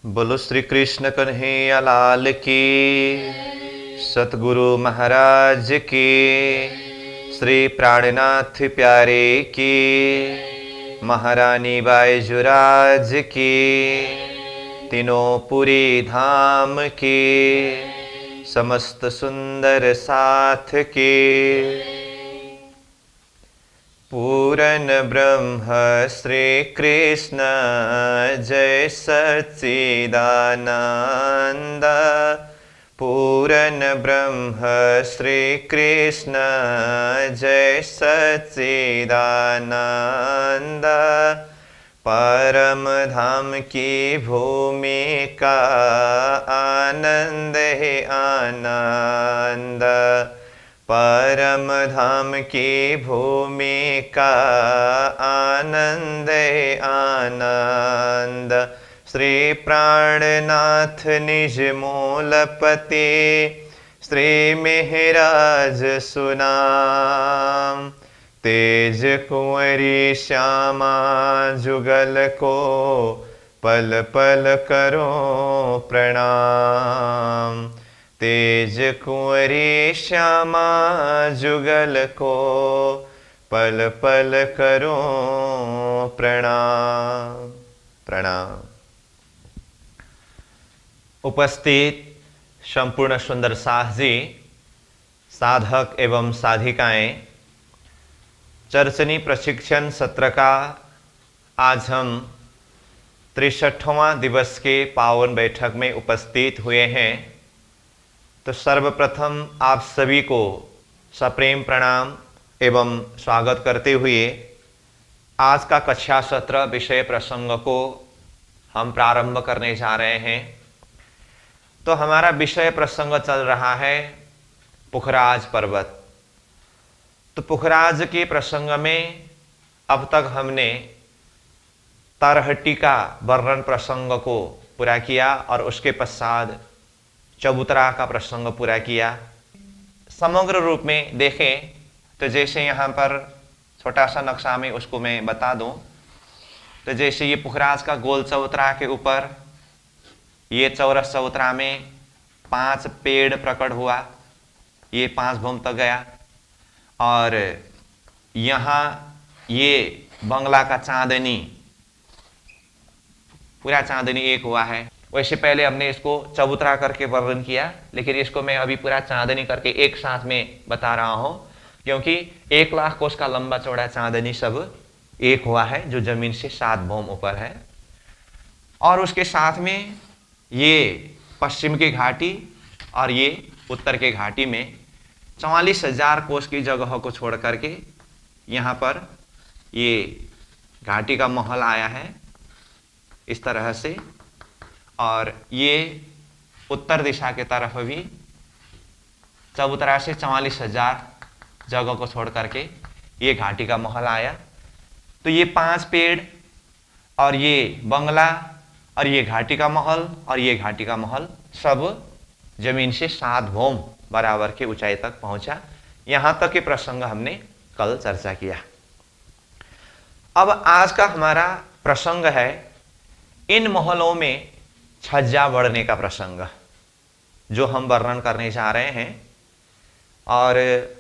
बोलो श्री कृष्ण कन्हैया लाल की, सतगुरु महाराज की, श्री प्राणनाथ प्यारे की, महारानी बाईजुराज की, तीनों पुरी धाम की, समस्त सुंदर साथ की। पूरन ब्रह्म श्री कृष्ण जय सच्चिदानंद। पूरन ब्रह्म श्री कृष्ण जय सच्चिदानंद। परम धाम की भूमि का आनंद है आनंद। परम धाम की भूमि का आनंद आनंद। श्री प्राणनाथ निज मूलपति, श्री मेहराज सुनाम। तेज कुंवरी श्यामा जुगल को, पल पल करो प्रणाम। तेज कुंवरी श्यामा जुगल को, पल पल करो प्रणाम प्रणाम। उपस्थित संपूर्ण सुंदर साथ जी, साधक एवं साधिकाएं, चर्चनी प्रशिक्षण सत्र का आज हम 63वां दिवस के पावन बैठक में उपस्थित हुए हैं। तो सर्वप्रथम आप सभी को सप्रेम प्रणाम एवं स्वागत करते हुए आज का कक्षा सत्र विषय प्रसंग को हम प्रारंभ करने जा रहे हैं। तो हमारा विषय प्रसंग चल रहा है पुखराज पर्वत। तो पुखराज के प्रसंग में अब तक हमने तरहट्टी का वर्णन प्रसंग को पूरा किया और उसके पश्चात चबूतरा का प्रसंग पूरा किया। समग्र रूप में देखें तो जैसे यहाँ पर छोटा सा नक्शा में उसको मैं बता दूं, तो जैसे ये पुखराज का गोल चबूतरा के ऊपर ये चौरस चबूतरा में 5 पेड़ प्रकट हुआ, ये 5 भूम तक गया। और यहाँ ये बंगला का चांदनी, पूरा चांदनी एक हुआ है। वैसे पहले हमने इसको चबूतरा करके वर्णन किया, लेकिन इसको मैं अभी पूरा चांदनी करके एक साथ में बता रहा हूं, क्योंकि 1 लाख कोस का लंबा चौड़ा चांदनी सब एक हुआ है, जो जमीन से 7 भूम ऊपर है। और उसके साथ में ये पश्चिम की घाटी और ये उत्तर के घाटी में 44,000 कोस की जगह को छोड़ करके यहाँ पर ये घाटी का महल आया है इस तरह से। और ये उत्तर दिशा के तरफ भी चबूतरा से 44,000 जगह को छोड़ करके ये घाटी का महल आया। तो ये 5 पेड़ और ये बंगला और ये घाटी का महल और ये घाटी का महल सब जमीन से 7 भूम बराबर की ऊंचाई तक पहुंचा। यहां तक के प्रसंग हमने कल चर्चा किया। अब आज का हमारा प्रसंग है इन महलों में छज्जा बढ़ने का प्रसंग, जो हम वर्णन करने जा रहे हैं। और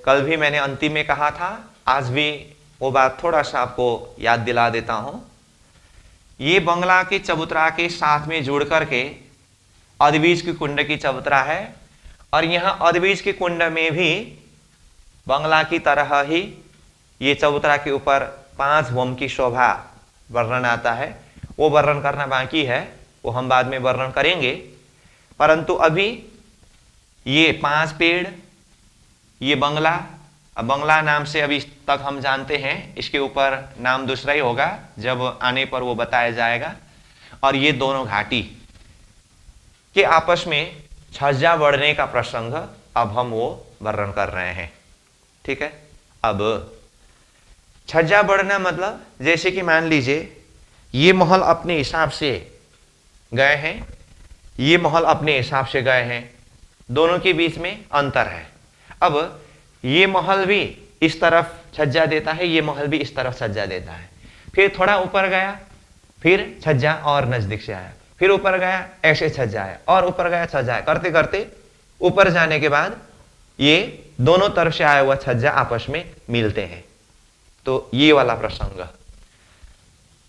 कल भी मैंने अंतिम में कहा था, आज भी वो बात थोड़ा सा आपको याद दिला देता हूं। ये बंगला के चबूतरा के साथ में जुड़ करके अदबीज की कुंड की चबूतरा है, और यहाँ अदबीज के कुंड में भी बंगला की तरह ही ये चबूतरा के ऊपर 5 भूम की शोभा वर्णन आता है। वो वर्णन करना बाकी है, वो हम बाद में वर्णन करेंगे। परंतु अभी ये 5 पेड़, ये बंगला, अब बंगला नाम से अभी तक हम जानते हैं, इसके ऊपर नाम दूसरा ही होगा, जब आने पर वो बताया जाएगा। और ये दोनों घाटी के आपस में छज्जा बढ़ने का प्रसंग अब हम वो वर्णन कर रहे हैं। ठीक है। अब छज्जा बढ़ना मतलब जैसे कि मान लीजिए ये महल अपने हिसाब से गए हैं, ये महल अपने हिसाब से गए हैं, दोनों के बीच में अंतर है। अब ये महल भी इस तरफ छज्जा देता है, ये महल भी इस तरफ छज्जा देता है। फिर थोड़ा ऊपर गया, फिर छज्जा और नजदीक से आया, फिर ऊपर गया, ऐसे छज्जा है, और ऊपर गया छज्जा है, करते करते ऊपर जाने के बाद ये दोनों तरफ से आया हुआ छज्जा आपस में मिलते हैं। तो ये वाला प्रसंग।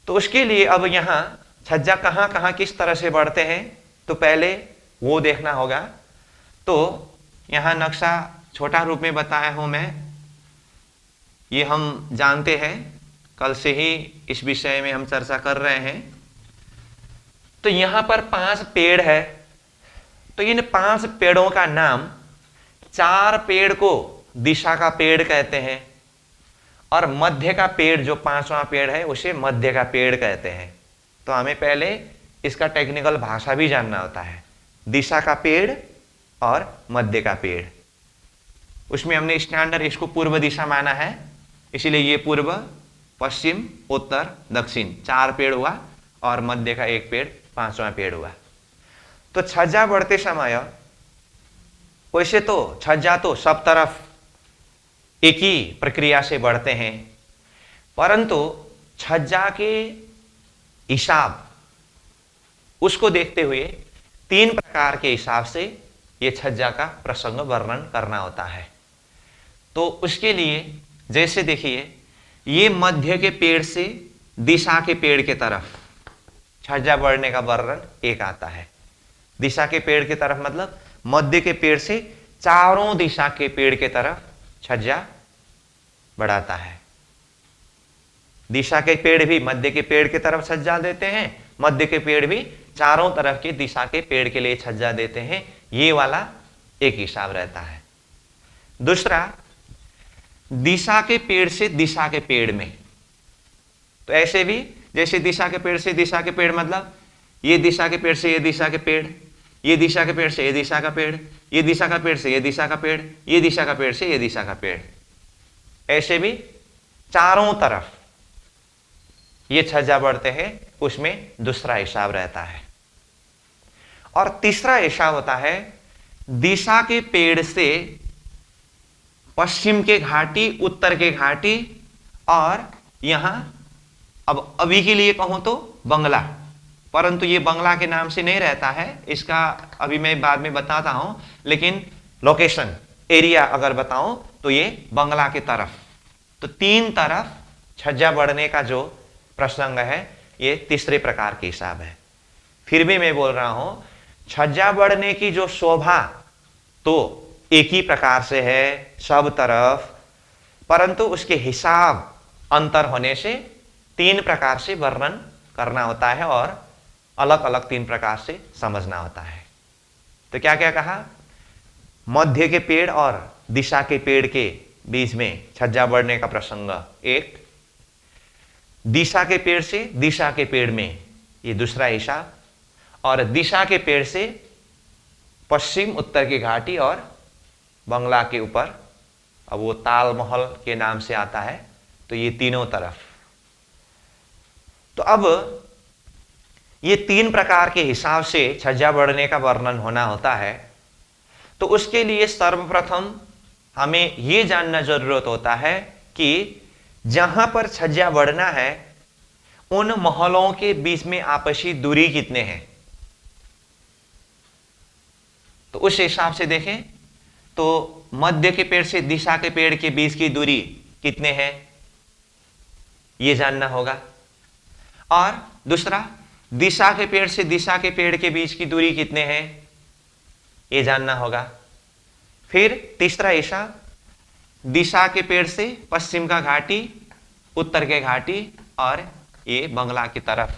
तो उसके लिए अब यहां छज्जा कहां कहां किस तरह से बढ़ते हैं तो पहले वो देखना होगा। तो यहां नक्शा छोटा रूप में बताया हूं मैं, ये हम जानते हैं, कल से ही इस विषय में हम चर्चा कर रहे हैं। तो यहां पर 5 पेड़ है, तो इन 5 पेड़ों का नाम, 4 पेड़ को दिशा का पेड़ कहते हैं और मध्य का पेड़ जो 5वां पेड़ है उसे मध्य का पेड़ कहते हैं। तो हमें पहले इसका टेक्निकल भाषा भी जानना होता है, दिशा का पेड़ और मध्य का पेड़। उसमें हमने स्टैंडर्ड इसको पूर्व दिशा माना है, इसीलिए ये पूर्व, पश्चिम, उत्तर, दक्षिण 4 पेड़ हुआ और मध्य का 1 पेड़ 5वां पेड़ हुआ। तो छज्जा बढ़ते समय वैसे तो छज्जा तो सब तरफ एक ही प्रक्रिया से बढ़ते हैं, परंतु छज्जा के हिसाब उसको देखते हुए 3 प्रकार के हिसाब से ये छज्जा का प्रसंग वर्णन करना होता है। तो उसके लिए जैसे देखिए, ये मध्य के पेड़ से दिशा के पेड़ के तरफ छज्जा बढ़ने का वर्णन एक आता है। दिशा के पेड़ की तरफ मतलब मध्य के पेड़ से चारों दिशा के पेड़ के तरफ छज्जा बढ़ाता है। दिशा के पेड़ भी मध्य के पेड़ की तरफ छज्जा देते हैं, मध्य के पेड़ भी चारों तरफ के दिशा के पेड़ के लिए छज्जा देते हैं। ये वाला एक हिसाब रहता है। दूसरा, दिशा के पेड़ से दिशा के पेड़ में, तो ऐसे भी जैसे दिशा के पेड़ से दिशा के पेड़ मतलब ये दिशा के पेड़ से ये दिशा के पेड़, ये दिशा के पेड़ से ये दिशा का पेड़, ये दिशा का पेड़ से ये दिशा का पेड़, ये दिशा का पेड़ से ये दिशा का पेड़, ऐसे भी चारों तरफ ये छज्जा बढ़ते हैं, उसमें दूसरा हिसाब रहता है। और तीसरा हिसाब होता है दिशा के पेड़ से पश्चिम के घाटी, उत्तर के घाटी, और यहां अब अभी के लिए कहूं तो बंगला, परंतु ये बंगला के नाम से नहीं रहता है, इसका अभी मैं बाद में बताता हूं, लेकिन लोकेशन एरिया अगर बताऊं तो ये बंगला की तरफ। तो 3 तरफ छज्जा बढ़ने का जो प्रसंग है ये तीसरे प्रकार के हिसाब है। फिर भी मैं बोल रहा हूं, छज्जा बढ़ने की जो शोभा तो एक ही प्रकार से है सब तरफ, परंतु उसके हिसाब अंतर होने से 3 प्रकार से वर्णन करना होता है और अलग अलग 3 प्रकार से समझना होता है। तो क्या क्या कहा, मध्य के पेड़ और दिशा के पेड़ के बीच में छज्जा बढ़ने का प्रसंग एक, दिशा के पेड़ से दिशा के पेड़ में ये दूसरा हिसाब, और दिशा के पेड़ से पश्चिम उत्तर की घाटी और बंगला के ऊपर, अब वो ताल महल के नाम से आता है, तो ये तीनों तरफ। तो अब ये 3 प्रकार के हिसाब से छज्जा बढ़ने का वर्णन होना होता है। तो उसके लिए सर्वप्रथम हमें यह जानना जरूरत होता है कि जहां पर छज्जा बढ़ना है उन महलों के बीच में आपसी दूरी कितने हैं। तो उस हिसाब से देखें तो मध्य के पेड़ से दिशा के पेड़ के बीच की दूरी कितने हैं यह जानना होगा। और दूसरा, दिशा के पेड़ से दिशा के पेड़ के बीच की दूरी कितने हैं यह जानना होगा। फिर तीसरा हिसाब, दिशा के पेड़ से पश्चिम का घाटी, उत्तर के घाटी और ये बंगला की तरफ,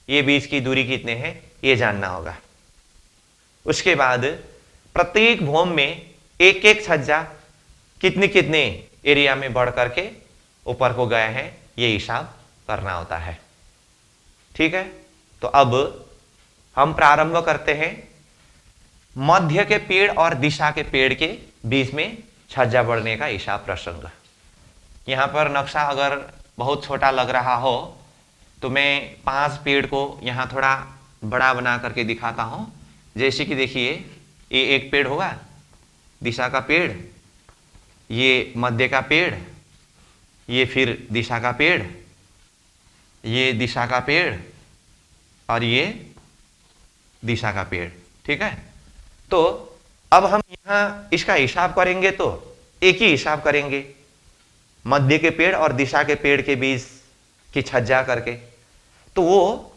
ये बीच की दूरी कितने हैं ये जानना होगा। उसके बाद प्रत्येक भूमि में एक एक छज्जा कितने कितने एरिया में बढ़ करके ऊपर को गए हैं ये हिसाब करना होता है। ठीक है, तो अब हम प्रारंभ करते हैं मध्य के पेड़ और दिशा के पेड़ के बीच में छज्जा बढ़ने का हिसाब प्रसंग। यहां पर नक्शा अगर बहुत छोटा लग रहा हो तो मैं 5 पेड़ को यहां थोड़ा बड़ा बना करके दिखाता हूं। जैसे कि देखिए, ये एक पेड़ होगा, दिशा का पेड़, ये मध्य का पेड़, ये फिर दिशा का पेड़, ये दिशा का पेड़ और ये दिशा का पेड़। ठीक है, तो अब हम यहां इसका हिसाब करेंगे तो एक ही हिसाब करेंगे, मध्य के पेड़ और दिशा के पेड़ के बीच की छज्जा करके, तो वो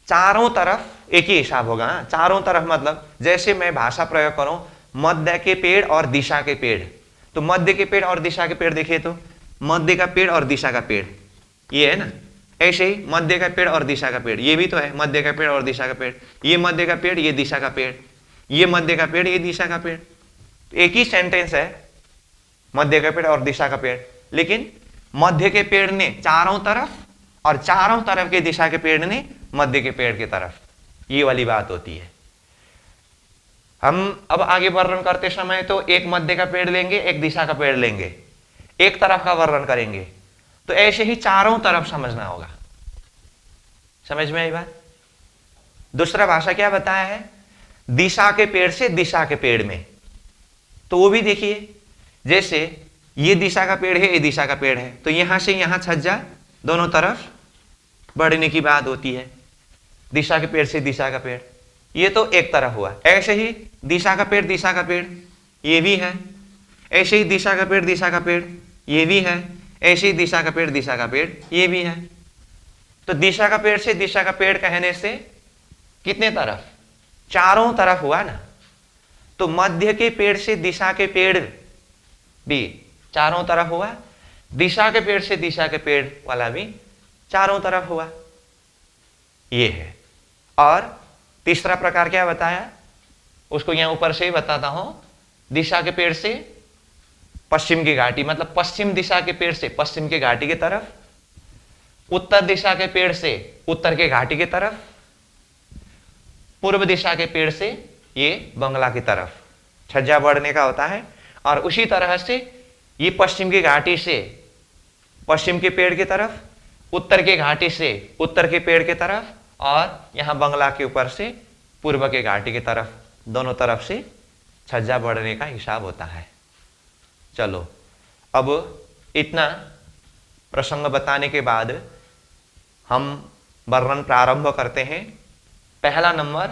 चारों तरफ एक ही हिसाब होगा। चारों तरफ मतलब जैसे मैं भाषा प्रयोग करूं मध्य के पेड़ और दिशा के पेड़, तो मध्य के पेड़ और दिशा के पेड़ देखिए, तो मध्य का पेड़ और दिशा का पेड़ ये है ना, ऐसे ही मध्य का पेड़ और दिशा का पेड़ ये भी तो है, मध्य का पेड़ और दिशा का पेड़, ये मध्य का पेड़ ये दिशा का पेड़, ये मध्य का पेड़ ये दिशा का पेड़, एक ही सेंटेंस है, मध्य का पेड़ और दिशा का पेड़, लेकिन मध्य के पेड़ ने चारों तरफ और चारों तरफ के दिशा के पेड़ ने मध्य के पेड़ की तरफ, ये वाली बात होती है। हम अब आगे वर्णन करते समय तो एक मध्य का पेड़ लेंगे, एक दिशा का पेड़ लेंगे, एक तरफ का वर्णन करेंगे, तो ऐसे ही चारों तरफ समझना होगा। समझ में आई बात? दूसरा भाषा क्या बताया है, दिशा के पेड़ से दिशा के पेड़ में, तो वो भी देखिए, जैसे ये दिशा का पेड़ है ये दिशा का पेड़ है, तो यहां से यहां छज्जा दोनों तरफ बढ़ने की बात होती है, दिशा के पेड़ से दिशा का पेड़, ये तो एक तरफ हुआ। ऐसे ही दिशा का पेड़ दिशा का पेड़ ये भी है, ऐसे ही दिशा का पेड़ दिशा का पेड़ ये भी है, ऐसे ही दिशा का पेड़ दिशा का पेड़ ये भी है। तो दिशा का पेड़ से दिशा का पेड़ कहने से कितने तरफ, चारों तरफ हुआ ना, तो मध्य के पेड़ से दिशा के पेड़ भी चारों तरफ हुआ, दिशा के पेड़ से दिशा के पेड़ वाला भी चारों तरफ हुआ, ये है। और तीसरा प्रकार क्या बताया, उसको यहां ऊपर से ही बताता हूं, दिशा के पेड़ से पश्चिम की घाटी, मतलब पश्चिम दिशा के पेड़ से पश्चिम की घाटी की तरफ, उत्तर दिशा के पेड़ से उत्तर के घाटी की तरफ, पूर्व दिशा के पेड़ से ये बंगला की तरफ छज्जा बढ़ने का होता है। और उसी तरह से ये पश्चिम की घाटी से पश्चिम के पेड़ की तरफ, उत्तर के घाटी से उत्तर के पेड़ की तरफ, और यहां बंगला के ऊपर से पूर्व के घाटी की तरफ, दोनों तरफ से छज्जा बढ़ने का हिसाब होता है। चलो अब इतना प्रसंग बताने के बाद हम वर्णन प्रारंभ करते हैं। पहला नंबर,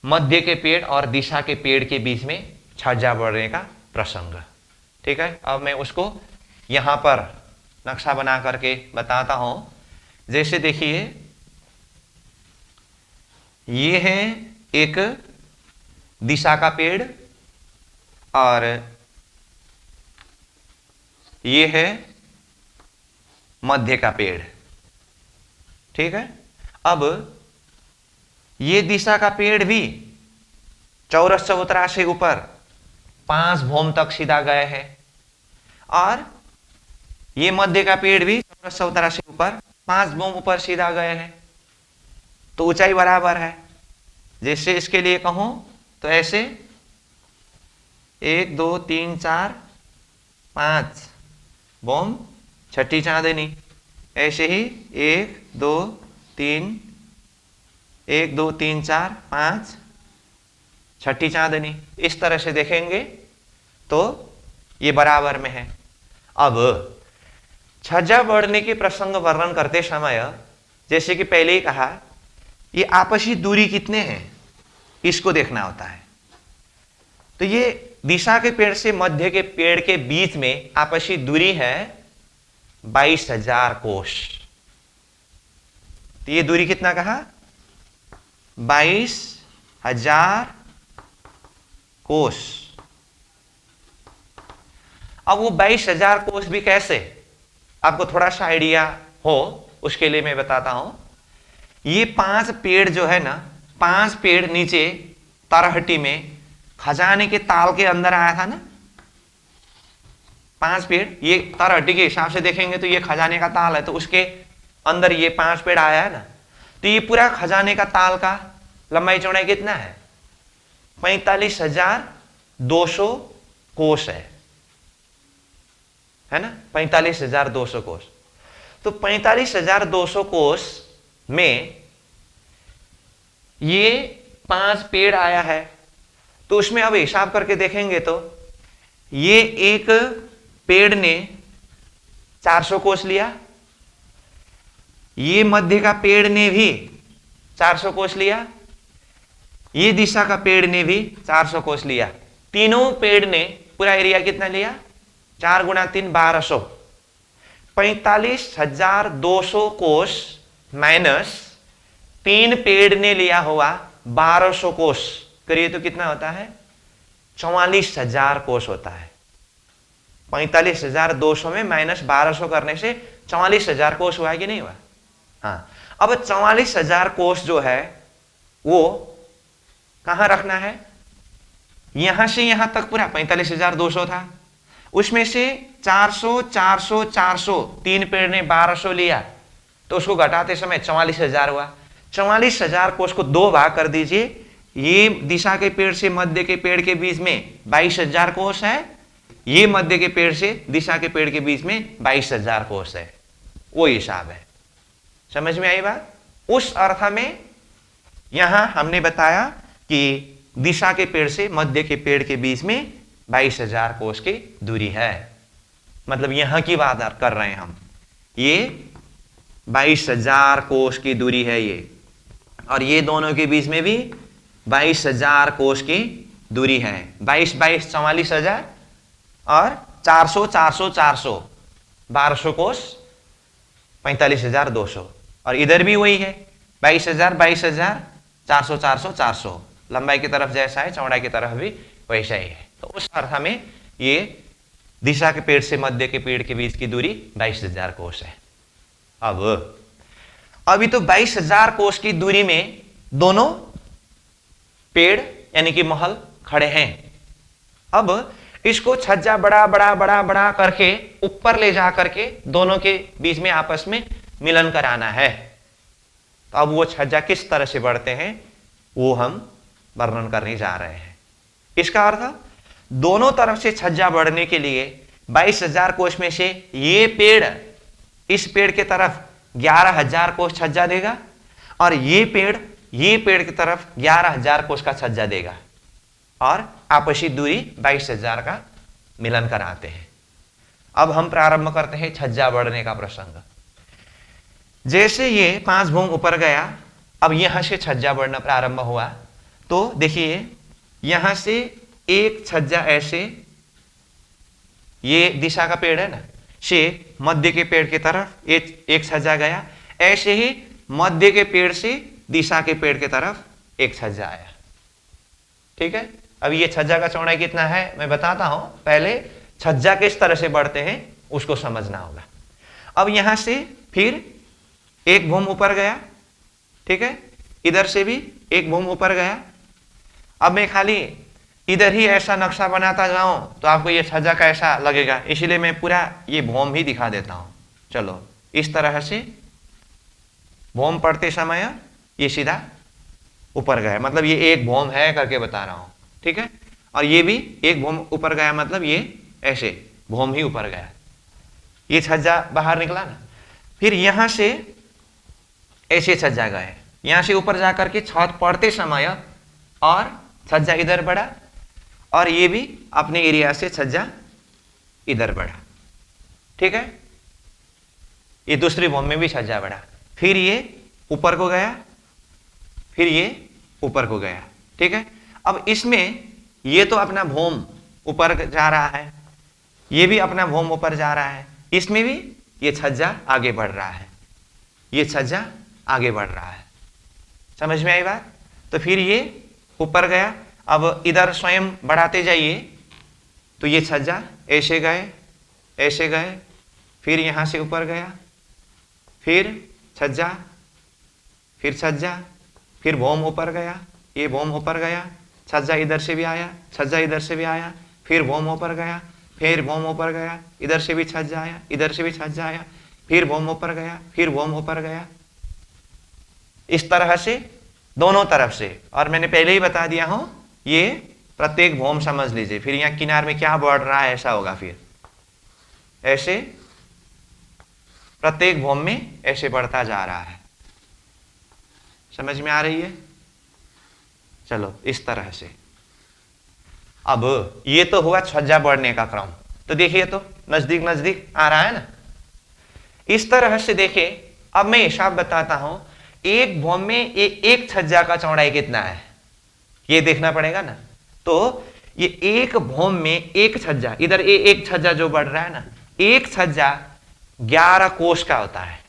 मध्य के पेड़ और दिशा के पेड़ के बीच में छज्जा बढ़ने का प्रसंग। ठीक है, अब मैं उसको यहां पर नक्शा बना करके बताता हूं। जैसे देखिए, ये है एक दिशा का पेड़ और ये है मध्य का पेड़। ठीक है, अब ये दिशा का पेड़ भी चौरस चबूतरा से ऊपर 5 भौम तक सीधा गए हैं, और ये मध्य का पेड़ भी चौरस चबूतरा से ऊपर 5 भौम ऊपर सीधा गए हैं, तो ऊंचाई बराबर है। जैसे इसके लिए कहूं तो ऐसे 1 2 3 4 5 भौम छठी चांदनी, ऐसे ही 1 2 3 1 2 3 4 5 छठी चांदनी, इस तरह से देखेंगे तो ये बराबर में है। अब छज्जा बढ़ने के प्रसंग वर्णन करते समय जैसे कि पहले ही कहा, ये आपसी दूरी कितने हैं इसको देखना होता है। तो ये दिशा के पेड़ से मध्य के पेड़ के बीच में आपसी दूरी है 22,000 कोष। तो ये दूरी कितना कहा, 22,000 कोष। अब वो 22,000 कोष भी कैसे, आपको थोड़ा सा आइडिया हो उसके लिए मैं बताता हूं। ये 5 पेड़ जो है ना, 5 पेड़ नीचे तरहटी में खजाने के ताल के अंदर आया था ना, 5 पेड़, ये तरहटी के हिसाब से देखेंगे तो ये खजाने का ताल है, तो उसके अंदर ये 5 पेड़ आया है ना, तो ये पूरा खजाने का ताल का लंबाई चौड़ाई कितना है, 45,200 कोष है ना, 45,200 कोष। तो 45,200 कोष में ये 5 पेड़ आया है, तो उसमें अब हिसाब करके देखेंगे तो ये एक पेड़ ने 400 कोष लिया, ये मध्य का पेड़ ने भी 400 कोष लिया, ये दिशा का पेड़ ने भी 400 कोस लिया। तीनों पेड़ ने पूरा एरिया कितना लिया? 4 गुणा 3 1200। 45,200 कोस माइनस 3 पेड़ ने लिया हुआ 1200 कोस, करिए तो कितना होता है? 44,000 कोस होता है। 45,200 में माइनस 1200 करने से 44,000 कोस हुआ कि नहीं हुआ? हाँ। अब 44,000 कोस जो है वो कहां रखना है? यहां से यहां तक पूरा 45,200 था, उसमें से 400 400 400 3 पेड़ ने 1200 लिया, तो उसको घटाते समय 44,000 हुआ। 44,000 कोस को 2 भाग कर दीजिए। ये दिशा के पेड़ से मध्य के पेड़ के बीच में 22,000 कोस है, ये मध्य के पेड़ से दिशा के पेड़ के बीच में 22,000 कोस है। वो हिसाब है। समझ में आई बात? उस अर्थ में यहां हमने बताया कि दिशा के पेड़ से मध्य के पेड़ के बीच में 22,000 कोस की दूरी है। मतलब यहां की बात कर रहे हैं हम। ये 22,000 कोस की दूरी है ये, और ये दोनों के बीच में भी 22,000 कोस की दूरी है। 22 22 44,000 और 400 400 400 1200 कोस 45,200। और इधर भी वही है 22,000 22,000 400 400 400। लंबाई की तरफ जैसा है चौड़ाई की तरफ भी वैसा ही है। तो उस अर्थ में ये दिशा के पेड़ से मध्य के पेड़ के बीच की दूरी 22,000 कोस है। अब अभी तो 22,000 कोस की दूरी में दोनों पेड़ यानी कि महल खड़े हैं। अब इसको छज्जा बड़ा बड़ा बड़ा बड़ा करके ऊपर ले जा करके दोनों के बीच में आपस में मिलन कराना है। तो अब वो छज्जा किस तरह से बढ़ते हैं वो हम वर्णन करने जा रहे हैं। इसका अर्थ दोनों तरफ से छज्जा बढ़ने के लिए 22,000 कोस में से ये पेड़ इस पेड़ के तरफ 11,000 कोस छज्जा देगा, और ये पेड़ की तरफ 11,000 कोस का छज्जा देगा, और आपसी दूरी 22,000 का मिलन कराते हैं। अब हम प्रारंभ करते हैं छज्जा बढ़ने का प्रसंग। जैसे ये 5 भूम ऊपर गया, अब यहां से छज्जा बढ़ना प्रारंभ हुआ। तो देखिए यहां से एक छज्जा ऐसे, ये दिशा का पेड़ है ना, से मध्य के पेड़ की तरफ एक छज्जा गया। ऐसे ही मध्य के पेड़ से दिशा के पेड़ की तरफ एक छज्जा आया। ठीक है। अब ये छज्जा का चौड़ाई कितना है मैं बताता हूं, पहले छज्जा किस तरह से बढ़ते हैं उसको समझना होगा। अब यहां से फिर एक भूम ऊपर गया, ठीक है, इधर से भी एक भूम ऊपर गया। अब मैं खाली इधर ही ऐसा नक्शा बनाता जाऊं तो आपको ये छज्जा कैसा लगेगा, इसलिए मैं पूरा ये भूम ही दिखा देता हूं। चलो, इस तरह से भूम पड़ते समय ये सीधा ऊपर गया, मतलब ये एक भूम है करके बता रहा हूं। ठीक है। और ये भी एक भूम ऊपर गया, मतलब ये ऐसे भूम ही ऊपर गया, ये छज्जा बाहर निकला ना। फिर यहां से ऐसे छज्जा गए, यहां से ऊपर जाकर के छत पड़ते समय और छज्जा इधर बढ़ा, और ये भी अपने एरिया से छज्जा इधर बढ़ा। ठीक है। ये दूसरी भूम में भी छज्जा बढ़ा, फिर ये ऊपर को गया, फिर ये ऊपर को गया। ठीक है। अब इसमें ये तो अपना भूम ऊपर जा रहा है, ये भी अपना भूम ऊपर जा रहा है, इसमें भी ये छज्जा आगे बढ़ रहा है, ये छज्जा आगे बढ़ रहा है। समझ में आई बात? तो फिर ये ऊपर गया, अब इधर स्वयं बढ़ाते जाइए, तो ये छज्जा ऐसे गए, फिर यहां से ऊपर गया, फिर छज्जा, फिर भूम ऊपर गया, ये भूम ऊपर गया, छज्जा इधर से भी आया, छज्जा इधर से भी आया, फिर भूम ऊपर गया, फिर भूम ऊपर गया, इधर से भी छज्जा आया, इधर से भी छज्जा आया, फिर भूम ऊपर गया, फिर भूम ऊपर गया। इस तरह से दोनों तरफ से। और मैंने पहले ही बता दिया हूं, ये प्रत्येक भूम समझ लीजिए। फिर यहां किनार में क्या बढ़ रहा है ऐसा होगा, फिर ऐसे प्रत्येक भूम में ऐसे बढ़ता जा रहा है। समझ में आ रही है? चलो, इस तरह से। अब ये तो हुआ छज्जा बढ़ने का क्रम। तो देखिए, तो नजदीक नजदीक आ रहा है ना। इस तरह से देखिए, अब मैं हिसाब बताता हूं, एक भूम में एक छज्जा का चौड़ाई कितना है। ये देखना पड़ेगा ना। तो ये एक भौम में एक छज्जा, इधर एक छज्जा जो बढ़ रहा है ना, एक छज्जा 11 कोष का होता है।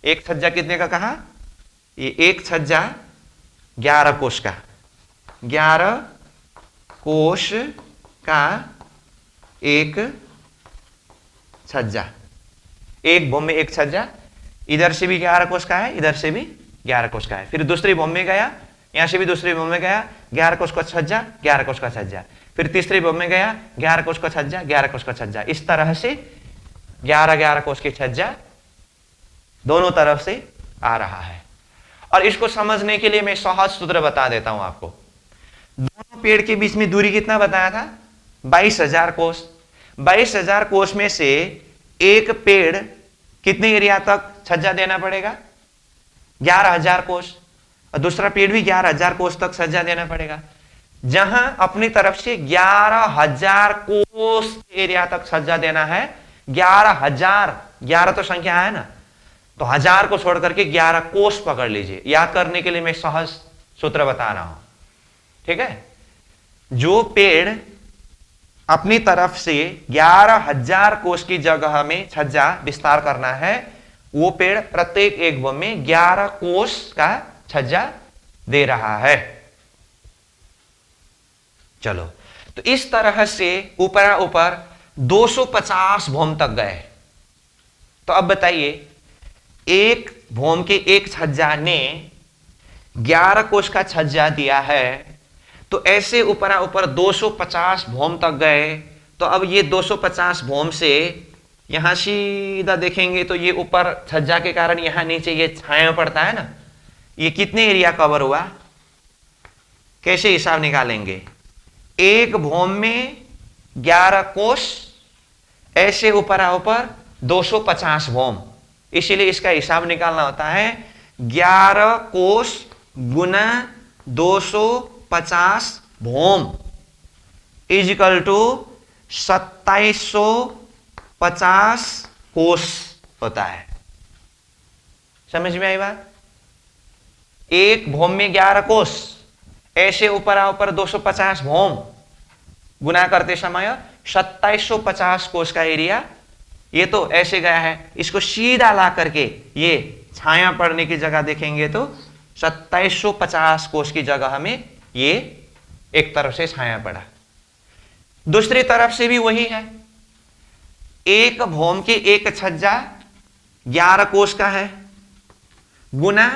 एक छज्जा कितने का कहा? ये एक छज्जा 11 कोष का, 11 कोष का एक छज्जा। एक भौम में एक छज्जा, इधर से भी 11 कोष का है, इधर से भी 11 कोष का है। फिर दूसरी भौम में गया, यहां से भी दूसरी भौम में गया, 11 कोष का छज्जा, 11 कोष का छज्जा। फिर तीसरी भौम में गया, 11 कोष का छज्जा, 11 कोष का छज्जा। इस तरह से 11 कोष की छज्जा दोनों तरफ से आ रहा है। और इसको समझने के लिए मैं सहज सूत्र बता देता हूं आपको। दोनों पेड़ के बीच में दूरी कितना बताया था? 22,000 कोष। 22,000 कोष में से एक पेड़ कितने एरिया तक छज्जा देना पड़ेगा? 11,000 कोष। और दूसरा पेड़ भी 11,000 कोष तक छज्जा देना पड़ेगा। जहां अपनी तरफ से 11,000 कोष एरिया तक छज्जा देना है, 11,000, 11 तो संख्या है ना, तो 1000 को छोड़ करके 11 कोष पकड़ लीजिए। याद करने के लिए मैं सहज सूत्र बता रहा हूं, ठीक है। जो पेड़ अपनी तरफ से 11,000 कोष की जगह में छज्जा विस्तार करना है, वो पेड़ प्रत्येक एक भौम में 11 कोष का छज्जा दे रहा है। चलो, तो इस तरह से ऊपर ऊपर 250 भौम तक गए। तो अब बताइए, एक भौम के एक छज्जा ने 11 कोष का छज्जा दिया है, तो ऐसे ऊपर ऊपर 250 भौम तक गए। तो अब ये 250 भौम से यहां सीधा देखेंगे तो ये ऊपर छज्जा के कारण यहां नीचे ये छाया पड़ता है ना, ये कितने एरिया कवर हुआ? कैसे हिसाब निकालेंगे? एक भौम में 11 कोष, ऐसे ऊपर ऊपर 250 भौम, इसीलिए इसका हिसाब निकालना होता है 11 कोष गुना 250 भौम इज इक्वल टू 2750 कोष होता है। समझ में आई बात? एक भौम में 11 कोष, ऐसे ऊपर ऊपर 250 भौम, गुना करते समय 2750 कोष का एरिया। ये तो ऐसे गया है, इसको सीधा ला करके ये छाया पड़ने की जगह देखेंगे तो 2750 कोष की जगह में ये एक तरफ से छाया पड़ा। दूसरी तरफ से भी वही है, एक भौम के एक छज्जा 11 कोष का है, गुना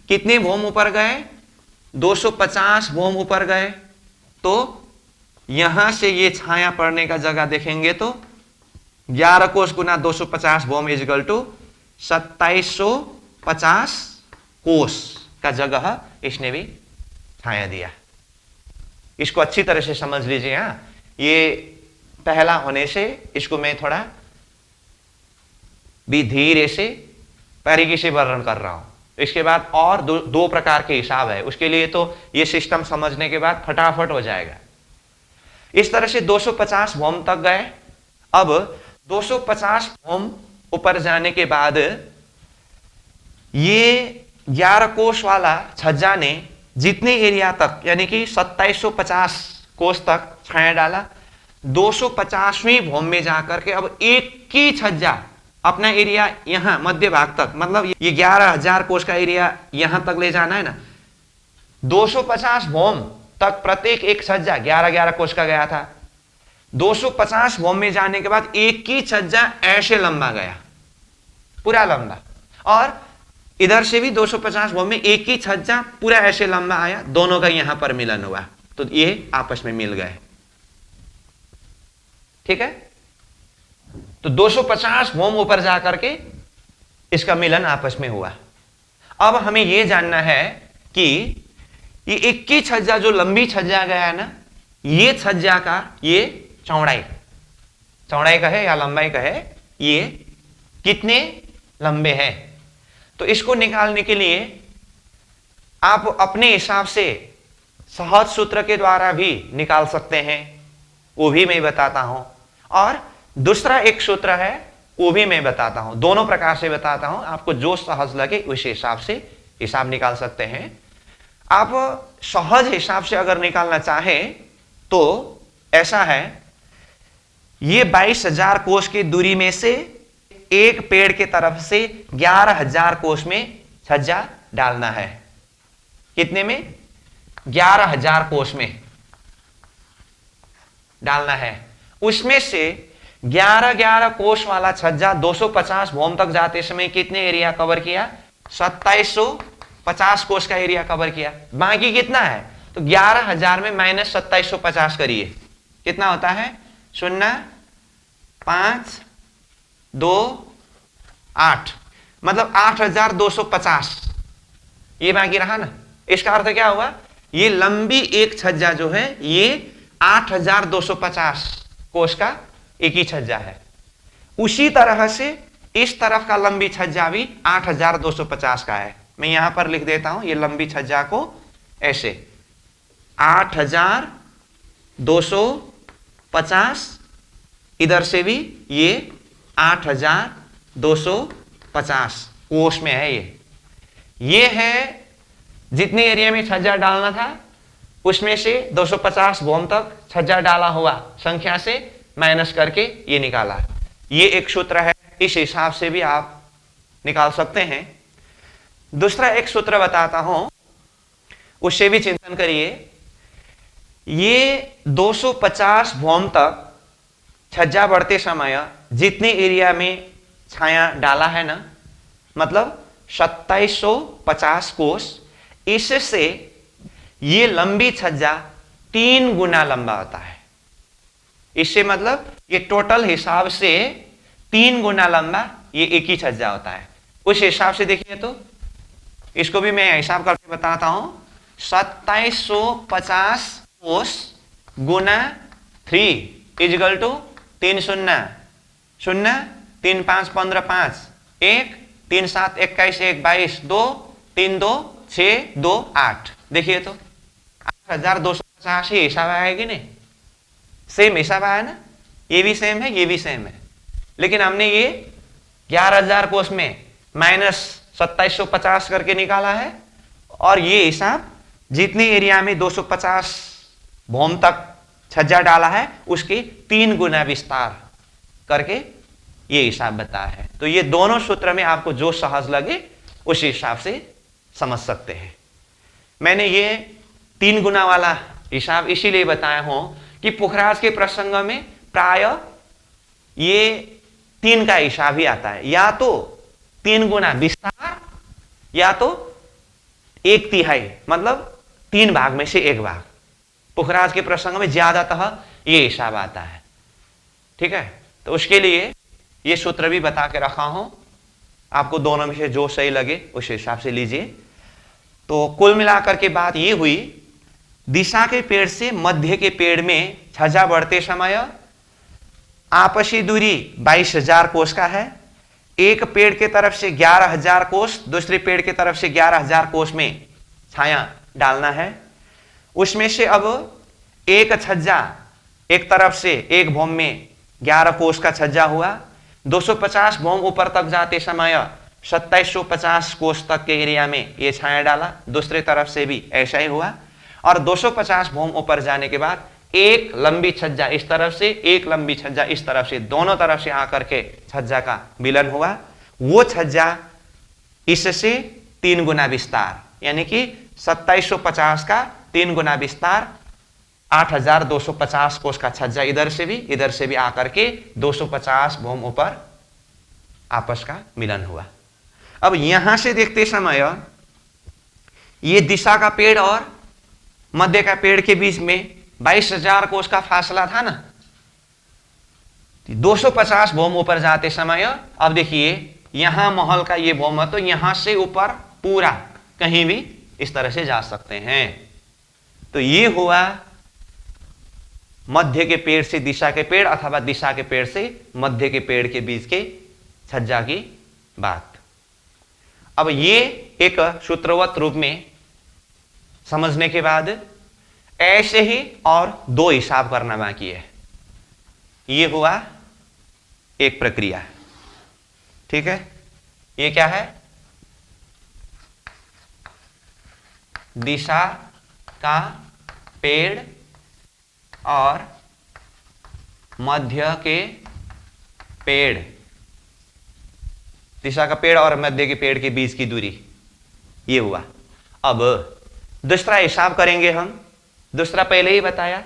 कितने भौम ऊपर गए? 250 भौम ऊपर गए। तो यहां से ये छाया पड़ने का जगह देखेंगे तो 11 कोष गुना 250 भौम इज इक्वल टू 2750 कोष का जगह इसने भी छाया दिया। इसको अच्छी तरह से समझ लीजिए। हाँ, ये पहला होने से इसको मैं थोड़ा भी धीरे से बारीकी से वर्णन कर रहा हूं। इसके बाद और दो प्रकार के हिसाब है, उसके लिए तो ये सिस्टम समझने के बाद फटाफट हो जाएगा। इस तरह से 250 भौम तक गए। अब 250 भौम ऊपर जाने के बाद ये 11 कोष वाला छज्जा ने जितने एरिया तक, यानी कि 2750 कोष तक छाया डाला, 250वीं भौम में जाकर के अब एक ही छज्जा अपना एरिया यहां मध्य भाग तक, मतलब ये 11,000 कोष का एरिया यहां तक ले जाना है ना, 250 भौम तक प्रत्येक एक छज्जा 11-11 कोष का गया था। 250 भौम में जाने के बाद एक ही छज्जा ऐसे लंबा गया, पूरा लंबा, और इधर से भी 250 भौम में एक ही छज्जा पूरा ऐसे लंबा आया, दोनों का यहां पर मिलन हुआ, तो ये आपस में मिल गए। ठीक है, तो 250 भौम ऊपर जाकर के इसका मिलन आपस में हुआ। अब हमें यह जानना है कि ये एक ही छज्जा जो लंबी छज्जा गया है ना, ये छज्जा का ये चौड़ाई कहे या लंबाई कहे, ये कितने लंबे हैं। तो इसको निकालने के लिए आप अपने हिसाब से सहज सूत्र के द्वारा भी निकाल सकते हैं, वो भी मैं बताता हूं, और दूसरा एक सूत्र है वो भी मैं बताता हूं। दोनों प्रकार से बताता हूं, आपको जो सहज लगे उस हिसाब से हिसाब निकाल सकते हैं। आप सहज हिसाब से अगर निकालना चाहें तो ऐसा है, ये 22,000 कोष की दूरी में से एक पेड़ के तरफ से 11,000 कोष में छज्जा डालना है। कितने में? 11,000 कोष में डालना है। उसमें से 11 कोष वाला छज्जा 250 भौम तक जाते समय कितने एरिया कवर किया? 2750 कोष का एरिया कवर किया। बाकी कितना है? तो 11,000 में माइनस 2750 करिए, कितना होता है? 0.528, मतलब 8,250 ये बाकी रहा ना। इसका अर्थ क्या हुआ? ये लंबी एक छज्जा जो है ये 8,250 कोष का एक ही छज्जा है। उसी तरह से इस तरफ का लंबी छज्जा भी 8,250 का है। मैं यहां पर लिख देता हूं ये लंबी छज्जा को ऐसे 8,250, इधर से भी ये 8,250 कोष में है। ये है जितने एरिया में छज्जा डालना था उसमें से 250 भौम तक छज्जा डाला हुआ संख्या से माइनस करके ये निकाला। ये एक सूत्र है, इस हिसाब से भी आप निकाल सकते हैं। दूसरा एक सूत्र बताता हूं, उससे भी चिंतन करिए। ये 250 भौम तक छज्जा बढ़ते समय जितने एरिया में छाया डाला है ना, मतलब 2750 कोष, इससे ये लंबी छज्जा 3 गुना लंबा होता है। इससे मतलब ये टोटल हिसाब से 3 गुना लंबा ये एक ही छज्जा होता है। उस हिसाब से देखिए तो इसको भी मैं हिसाब करके बताता हूं। 2750 कोष गुना 3 इजगल टू 3 शून्य 0 3 5 15 5 1 3 7 21 1 22 2 3 2 6 2 8। देखिए तो 8,250 ही हिसाब आया कि नहीं? सेम हिसाब आया ना। ये भी सेम है, ये भी सेम है, लेकिन हमने ये 11,000 कोष में माइनस 2750 करके निकाला है, और ये हिसाब जितने एरिया में 250 भौम तक छज्जा डाला है उसके 3 गुना विस्तार करके ये हिसाब बताया है। तो ये दोनों सूत्र में आपको जो सहज लगे उस हिसाब से समझ सकते हैं। मैंने ये 3 गुना वाला हिसाब इसीलिए बताया हूं कि पुखराज के प्रसंग में प्राय ये 3 का हिसाब ही आता है, या तो 3 गुना विस्तार या तो 1/3, मतलब 3 भाग में से 1 भाग। पुखराज के प्रसंग में ज्यादातः ये हिसाब आता है। ठीक है, तो उसके लिए ये सूत्र भी बता के रखा हूं, आपको दोनों में से जो सही लगे उस हिसाब से लीजिए। तो कुल मिलाकर के बात ये हुई, दिशा के पेड़ से मध्य के पेड़ में छज्जा बढ़ते समय आपसी दूरी 22,000 कोष का है। एक पेड़ के तरफ से 11,000 कोष, दूसरे पेड़ के तरफ से 11,000 कोष में छाया डालना है। उसमें से अब एक छज्जा एक तरफ से एक भौम में 11 कोष का छज्जा हुआ। 250 भौम ऊपर तक जाते समय 2750 कोष तक के एरिया में ये छाया डाला। दूसरे तरफ से भी ऐसा ही हुआ, और 250 भौम ऊपर जाने के बाद एक लंबी छज्जा इस तरफ से, एक लंबी छज्जा इस तरफ से, दोनों तरफ से आकर के छज्जा का मिलन हुआ। वो छज्जा इससे 3 गुना विस्तार, यानी कि 2750 का 3 गुना विस्तार, 8,250 कोष का छज्जा इधर से भी आकर के 250 भौम ऊपर आपस का मिलन हुआ। अब यहां से देखते समय ये दिशा का पेड़ और मध्य का पेड़ के बीच में 22,000 कोष का फासला था ना। 250 भौम ऊपर जाते समय अब देखिए यहां महल का ये भौम है, तो यहां से ऊपर पूरा कहीं भी इस तरह से जा सकते हैं। तो ये हुआ मध्य के पेड़ से दिशा के पेड़ अथवा दिशा के पेड़ से मध्य के पेड़ के बीच के छज्जा की बात। अब ये एक सूत्रवत रूप में समझने के बाद ऐसे ही और 2 हिसाब करना बाकी है। ये हुआ एक प्रक्रिया। ठीक है, ये क्या है? दिशा का पेड़ और मध्य के पेड़, दिशा का पेड़ और मध्य के पेड़ के बीच की दूरी, ये हुआ। अब दूसरा हिसाब करेंगे हम। दूसरा पहले ही बताया,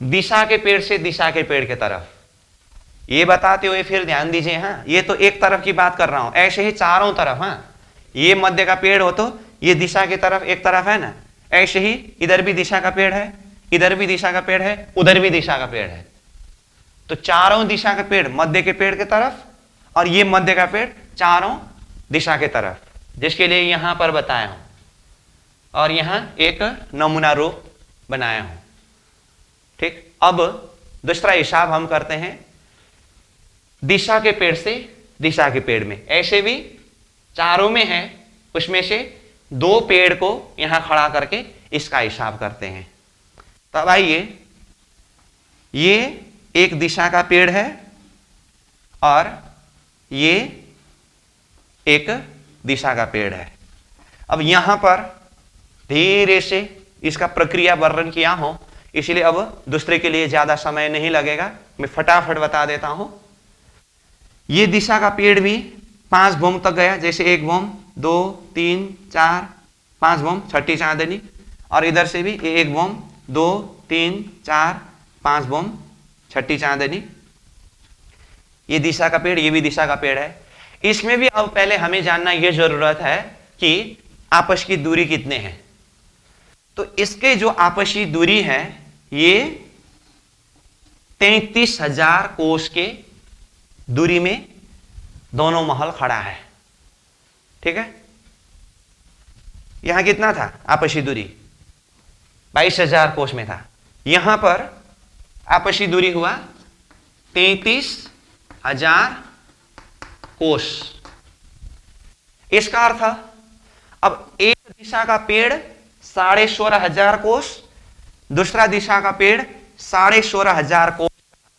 दिशा के पेड़ से दिशा के पेड़ के तरफ। ये बताते हुए फिर ध्यान दीजिए, हाँ ये तो एक तरफ की बात कर रहा हूं, ऐसे ही चारों तरफ। हाँ ये मध्य का पेड़ हो तो ये दिशा की तरफ एक तरफ है ना, ऐसे ही इधर भी दिशा का पेड़ है, इधर भी दिशा का पेड़ है, उधर भी दिशा का पेड़ है। तो चारों दिशा का पेड़ मध्य के पेड़ के तरफ, और ये मध्य का पेड़ चारों दिशा के तरफ, जिसके लिए यहां पर बताया हूं और यहां एक नमूना रूप बनाया हूं। ठीक, अब दूसरा हिसाब हम करते हैं दिशा के पेड़ से दिशा के पेड़ में। ऐसे भी चारों में है, उसमें से दो पेड़ को यहां खड़ा करके इसका हिसाब करते हैं। तब आइए, ये एक दिशा का पेड़ है और ये एक दिशा का पेड़ है। अब यहां पर धीरे से इसका प्रक्रिया वर्णन किया हो, इसलिए अब दूसरे के लिए ज्यादा समय नहीं लगेगा, मैं फटाफट बता देता हूं। ये दिशा का पेड़ भी 5 भूम तक गया, जैसे 1 भूम, 2, 3, 4, 5 भूम, छठी चांदनी। और इधर से भी 1 भूम, 2, 3, 4, 5 भूम, छठी चांदनी। ये दिशा का पेड़, ये भी दिशा का पेड़ है। इसमें भी अब पहले हमें जानना यह जरूरत है कि आपस की दूरी कितने हैं। तो इसके जो आपसी दूरी है ये 33,000 कोस के दूरी में दोनों महल खड़ा है। ठीक है, यहां कितना था आपसी दूरी? 22,000 कोस में था। यहां पर आपसी दूरी हुआ 33,000 कोस। इसका अर्थ, अब एक दिशा का पेड़ 16,500 कोस, दूसरा दिशा का पेड़ 16,500 कोस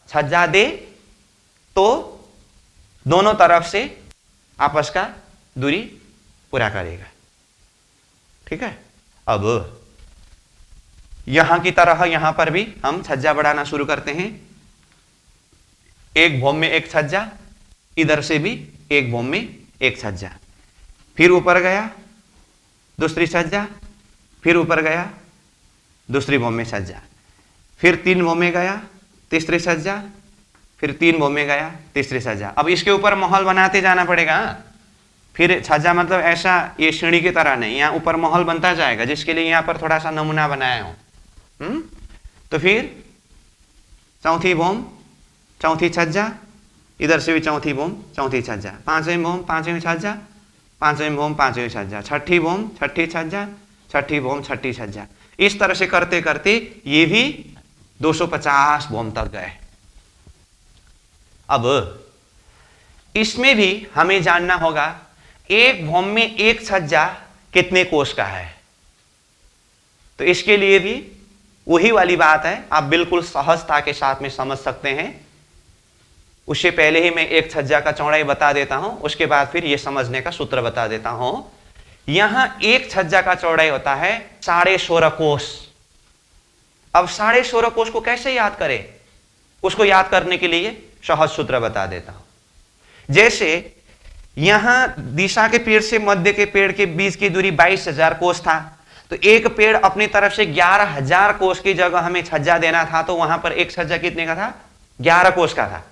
छज्जा दे तो दोनों तरफ से आपस का दूरी पूरा करेगा। ठीक है, अब यहां की तरह यहां पर भी हम छज्जा बढ़ाना शुरू करते हैं। 1 भूम में 1 छज्जा, इधर से भी 1 भूम में 1 छज्जा, फिर ऊपर गया दूसरी छज्जा, फिर ऊपर गया दूसरी भूम में छज्जा, फिर 3 भूम में गया तीसरी छज्जा, फिर 3 भूम में गया तीसरी छज्जा। अब इसके ऊपर महल बनाते जाना पड़ेगा। फिर छज्जा मतलब ऐसा ये सीढ़ी की तरह नहीं, यहां ऊपर महल बनता जाएगा, जिसके लिए यहां पर थोड़ा सा नमूना बनाया हूं। तो फिर चौथी भूम, चौथी छज्जा, इधर से भी चौथी भूम, चौथी छज्जा, 5वीं भूम, 5वीं छज्जा, 5वीं भूम, 5वीं छज्जा, छठी भूम, छठी छज्जा, छठी भूम, छठी छज्जा। इस तरह से करते करते ये भी 250 भूम तक गए। अब इसमें भी हमें जानना होगा 1 भूम में 1 छज्जा कितने कोस का है। तो इसके लिए भी वही वाली बात है, आप बिल्कुल सहजता के साथ में समझ सकते हैं। उससे पहले ही मैं एक छज्जा का चौड़ाई बता देता हूं, उसके बाद फिर यह समझने का सूत्र बता देता हूं। यहां एक छज्जा का चौड़ाई होता है 16.5 कोस। अब 16.5 कोस को कैसे याद करें? उसको याद करने के लिए सहज सूत्र बता देता हूं। जैसे यहां दिशा के पेड़ से मध्य के पेड़ के बीच की दूरी 22,000 कोस था, तो एक पेड़ अपनी तरफ से 11,000 कोस की जगह हमें छज्जा देना था, तो वहां पर एक छज्जा कितने का था? 11 कोस का था।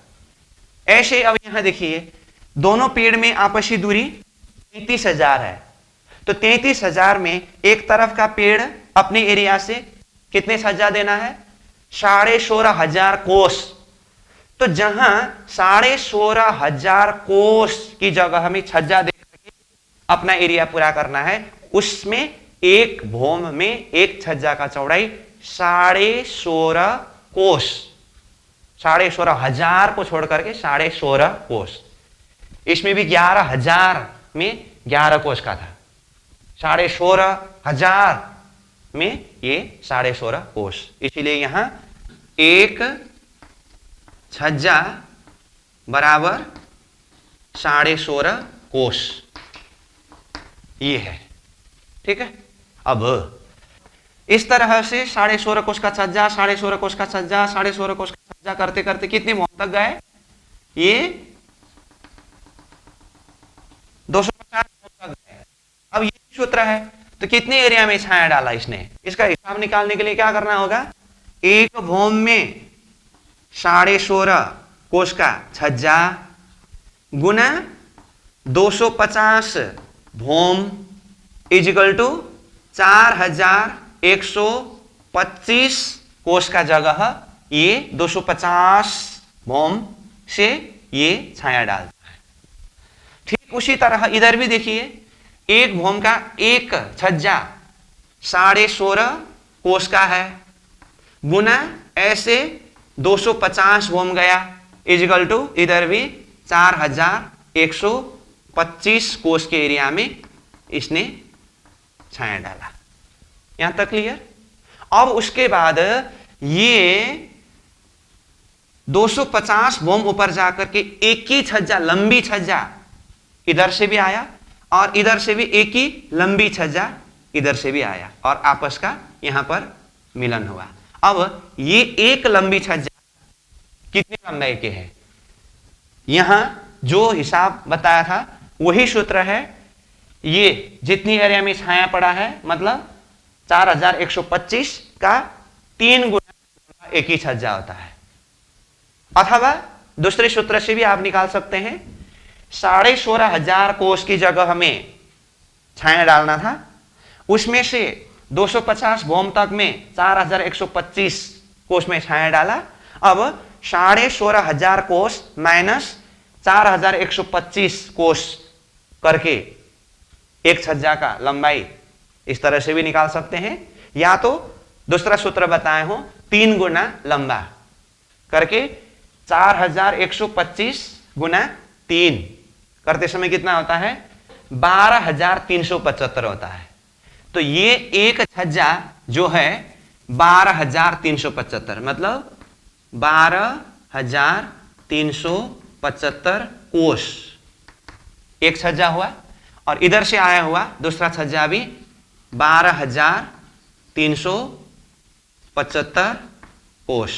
ऐसे अब यहां देखिए दोनों पेड़ में आपसी दूरी 33,000 है, तो 33,000 में एक तरफ का पेड़ अपने एरिया से कितने छज्जा देना है? 16,500 कोस। तो जहां 16,500 कोस की जगह हमें छज्जा देकर अपना एरिया पूरा करना है, उसमें 1 भूम में 1 छज्जा का चौड़ाई 16.5 कोस, 16,500 को छोड़ करके 16.5 कोस। इसमें भी 11,000 में 11 कोस का था, 16,500 में ये 16.5 कोस। इसीलिए यहां 1 छज्जा बराबर 16.5 कोस ये है। ठीक है, अब इस तरह से 16.5 कोष का छज्जा, 16.5 कोष का छज्जा, 16.5 कोष का छज्जा करते करते कितने भौम तक गए? ये 250 भौम तक गए। अब ये सूत्र है, तो कितने एरिया में छाया डाला इसने? इसका हिसाब निकालने के लिए क्या करना होगा? एक भौम में 16.5 कोष का छज्जा गुना 250 भौम इज इक्वल टू 4125 कोष का जगह ये 250 भौम से ये छाया डालता है। ठीक उसी तरह इधर भी देखिए, एक भौम का एक छज्जा 16.5 कोष का है गुना ऐसे 250 भौम गया इज इक्वल टू इधर भी 4125 कोष के एरिया में इसने छाया डाला। यहां तक क्लियर? अब उसके बाद ये 250 भौम ऊपर जाकर के एक ही छज्जा, लंबी छज्जा इधर से भी आया और इधर से भी एक ही लंबी छज्जा इधर से भी आया और आपस का यहां पर मिलन हुआ। अब ये एक लंबी छज्जा कितनी लंबाई के है? यहां जो हिसाब बताया था वही सूत्र है। ये जितनी एरिया में छाया पड़ा है मतलब 4125 का 3 गुना एक ही छज्जा होता है। अथवा दूसरे सूत्र से भी आप निकाल सकते हैं, 16,500 कोष की जगह हमें छाया डालना था, उसमें से 250 भौम तक में 4125 कोष में छाया डाला। अब 16,500 कोष माइनस 4125 कोष करके एक छज्जा का लंबाई इस तरह से भी निकाल सकते हैं, या तो दूसरा सूत्र बताए हो 3 गुना लंबा करके 4125 गुना 3 करते समय कितना होता है? 12,375 होता है। तो ये एक छज्जा जो है 12,375 मतलब 12,375 कोष एक छज्जा हुआ, और इधर से आया हुआ दूसरा छज्जा भी 12,375 कोष।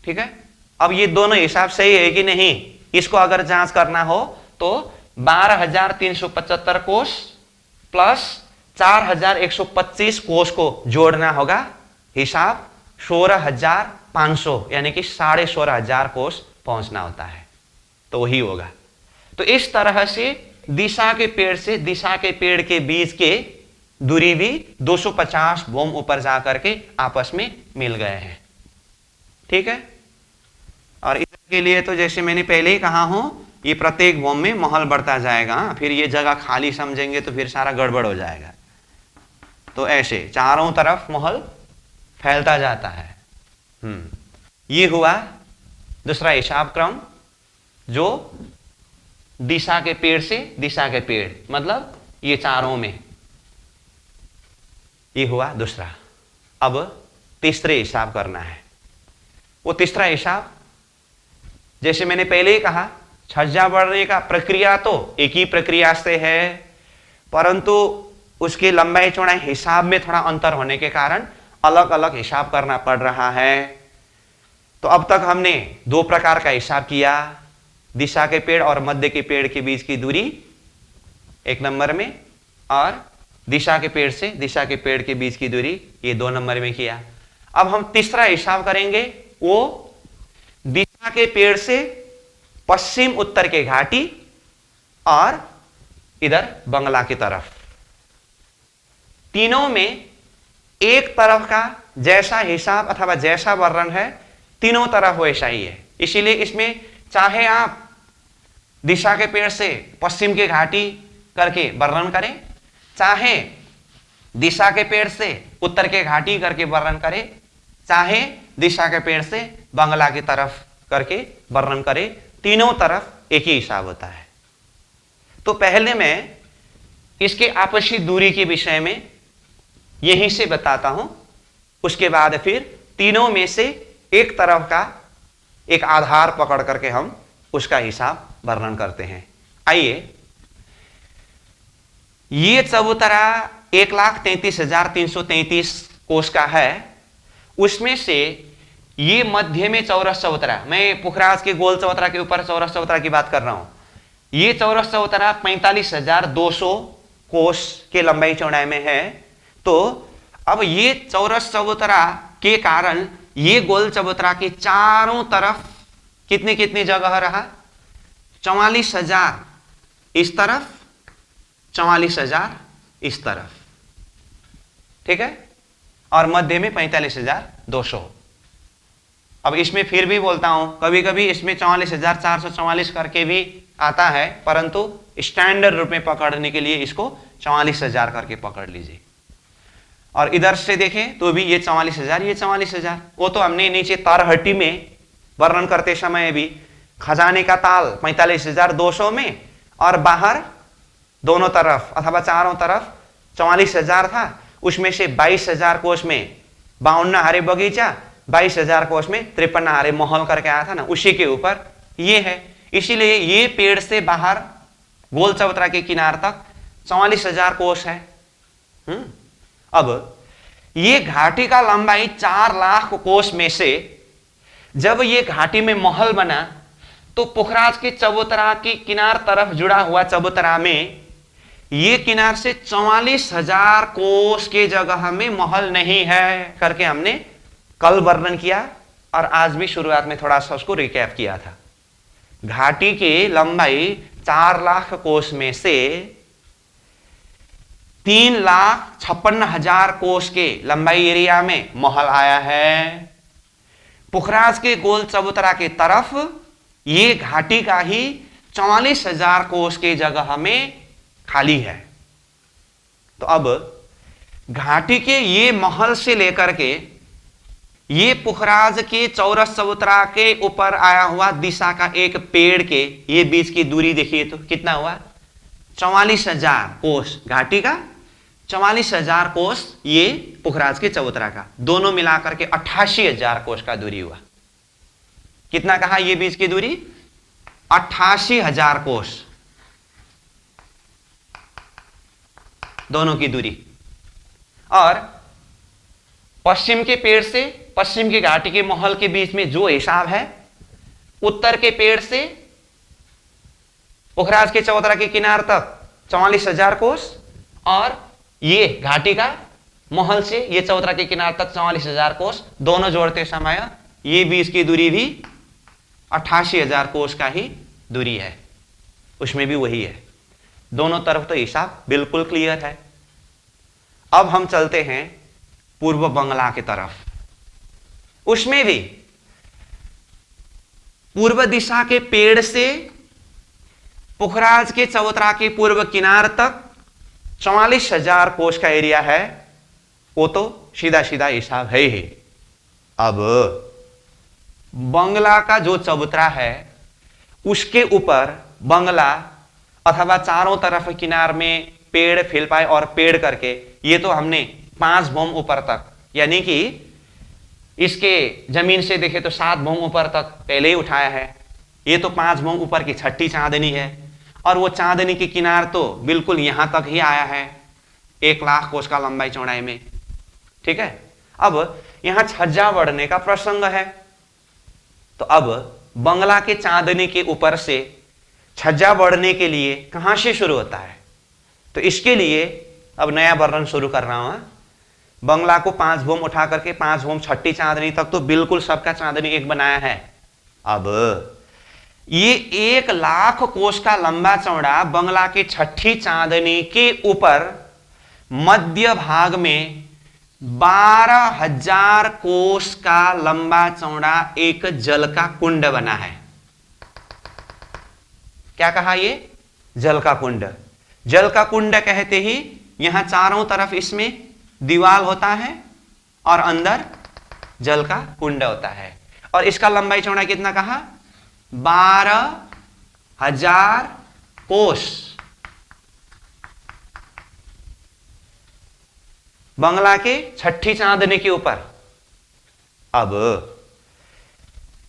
ठीक है? अब ये दोनों हिसाब सही है कि नहीं, इसको अगर जांच करना हो तो 12,375 कोष प्लस 4,125 कोष को जोड़ना होगा, हिसाब 16,500 यानी कि 16,500 कोष पहुंचना होता है, तो वही होगा। तो इस तरह से दिशा के पेड़ से दिशा के पेड़ के बीच के दूरी भी 250 भौम ऊपर जाकर के आपस में मिल गए हैं। ठीक है? और इधर के लिए तो जैसे मैंने पहले ही कहा हूं, ये प्रत्येक भौम में महल बढ़ता जाएगा, फिर ये जगह खाली समझेंगे तो फिर सारा गड़बड़ हो जाएगा। तो ऐसे चारों तरफ महल फैलता जाता है। ये हुआ दूसरा हिसाब क्रम, जो दिशा के पेड़ से दिशा के पेड़ मतलब ये चारों में, ये हुआ दूसरा। अब तीसरे हिसाब करना है। वो तीसरा हिसाब जैसे मैंने पहले ही कहा, छज्जा बढ़ने का प्रक्रिया तो एक ही प्रक्रिया से है, परंतु उसकी लंबाई चौड़ाई हिसाब में थोड़ा अंतर होने के कारण अलग अलग हिसाब करना पड़ रहा है। तो अब तक हमने 2 प्रकार का हिसाब किया, दिशा के पेड़ और मध्य के पेड़ के बीच की दूरी 1 नंबर में, और दिशा के पेड़ से दिशा के पेड़ के बीच की दूरी ये 2 नंबर में किया। अब हम तीसरा हिसाब करेंगे, वो दिशा के पेड़ से पश्चिम उत्तर के घाटी और इधर बंगला की तरफ, तीनों में एक तरफ का जैसा हिसाब अथवा जैसा वर्णन है तीनों तरफ वैसा ही है। इसीलिए इसमें चाहे आप दिशा के पेड़ से पश्चिम के घाटी करके वर्णन करें, चाहे दिशा के पेड़ से उत्तर के घाटी करके वर्णन करें, चाहे दिशा के पेड़ से बंगला की तरफ करके वर्णन करें, तीनों तरफ एक ही हिसाब होता है। तो पहले मैं इसके आपसी दूरी के विषय में यहीं से बताता हूं, उसके बाद फिर तीनों में से एक तरफ का एक आधार पकड़ करके हम उसका हिसाब वर्णन करते हैं। आइए, ये चबूतरा 1,33,333 कोष का है। उसमें से ये मध्य में चौरस चबूतरा, मैं पुखराज के गोल चबूतरा के ऊपर चौरस चबूतरा की बात कर रहा हूं, ये चौरस चबूतरा 45,200 कोष के लंबाई चौड़ाई में है। तो अब ये चौरस चबूतरा के कारण ये गोल चबूतरा के चारों तरफ कितनी कितनी जगह रहा, 44,000 इस तरफ, 44,000 इस तरफ, ठीक है, और मध्य में 45,200। अब इसमें फिर भी बोलता हूं, कभी कभी इसमें 44,444 करके भी आता है, परंतु स्टैंडर्ड रूप में पकड़ने के लिए इसको 44,000 करके पकड़ लीजिए। और इधर से देखें तो भी ये 44,000, ये 44,000, वो तो हमने नीचे तारहट्टी में वर्णन करते समय भी खजाने का ताल 45,200 में और बाहर दोनों तरफ अथवा चारों तरफ 44,000 था, उसमें से 22,000 कोष में 52 हारे बगीचा, 22,000 कोष में 53 हारे महल करके आया था ना, उसी के ऊपर ये है। इसीलिए ये पेड़ से बाहर गोल चबूतरा के किनार तक 44,000 कोष है। अब ये घाटी का लंबाई 4 लाख कोष में से जब ये घाटी में महल बना तो पुखराज के चबूतरा की किनार तरफ जुड़ा हुआ चबूतरा में ये किनार से 44,000 कोष के जगह में महल नहीं है करके हमने कल वर्णन किया और आज भी शुरुआत में थोड़ा सा उसको रिकैप किया था। घाटी की लंबाई 4 लाख कोष में से 3,56,000 कोष के लंबाई एरिया में महल आया है। पुखराज के गोल चबूतरा के तरफ ये घाटी का ही 44,000 कोष के जगह में खाली है। तो अब घाटी के ये महल से लेकर के ये पुखराज के चौरस चबूतरा के ऊपर आया हुआ दिशा का एक पेड़ के ये बीच की दूरी देखिए तो कितना हुआ, 44,000 कोष घाटी का, 44,000 कोष ये पुखराज के चबूतरा का, दोनों मिलाकर के 88,000 कोष का दूरी हुआ। कितना कहा ये बीच की दूरी, 88,000 कोष दोनों की दूरी। और पश्चिम के पेड़ से पश्चिम की घाटी के महल के बीच में जो हिसाब है, उत्तर के पेड़ से पुखराज के चबूतरा के किनार तक 44,000 कोष और ये घाटी का महल से ये चबूतरा के किनार तक 44,000 कोष, दोनों जोड़ते समय ये बीच की दूरी भी 88,000 कोष का ही दूरी है, उसमें भी वही है। दोनों तरफ तो हिसाब बिल्कुल क्लियर है। अब हम चलते हैं पूर्व बंगला की तरफ। उसमें भी पूर्व दिशा के पेड़ से पुखराज के चबूतरा के पूर्व किनार तक 44,000 कोष का एरिया है, वो तो सीधा सीधा हिसाब है ही। अब बंगला का जो चबूतरा है उसके ऊपर बंगला अथवा चारों तरफ किनार में पेड़ फिल पाए और पेड़ करके ये तो हमने 5 भौम ऊपर तक, यानी कि इसके जमीन से देखे तो 7 भौम ऊपर तक पहले ही उठाया है। ये तो 5 भौम ऊपर की छठी चांदनी है और वो चांदनी की किनार तो बिल्कुल यहां तक ही आया है, 1 लाख कोष का लंबाई चौड़ाई में, ठीक है। अब यहां छज्जा बढ़ने का प्रसंग है, तो अब बंगला के चांदनी के ऊपर से छज्जा बढ़ने के लिए कहां से शुरू होता है, तो इसके लिए अब नया वर्णन शुरू कर रहा हूं। बंगला को 5 भौम उठा करके 5 भौम छठी चांदनी तक तो बिल्कुल सबका चांदनी एक बनाया है। अब ये 1 लाख कोष का लंबा चौड़ा बंगला की छठी चांदनी के ऊपर मध्य भाग में 12,000 कोष का लंबा चौड़ा एक जल का कुंड बना है। क्या कहा ये, जल का कुंड। जल का कुंड कहते ही यहां चारों तरफ इसमें दीवार होता है और अंदर जल का कुंड होता है। और इसका लंबाई चौड़ा कितना कहा, 12,000 कोष। बंगला के छठी चांदनी के ऊपर। अब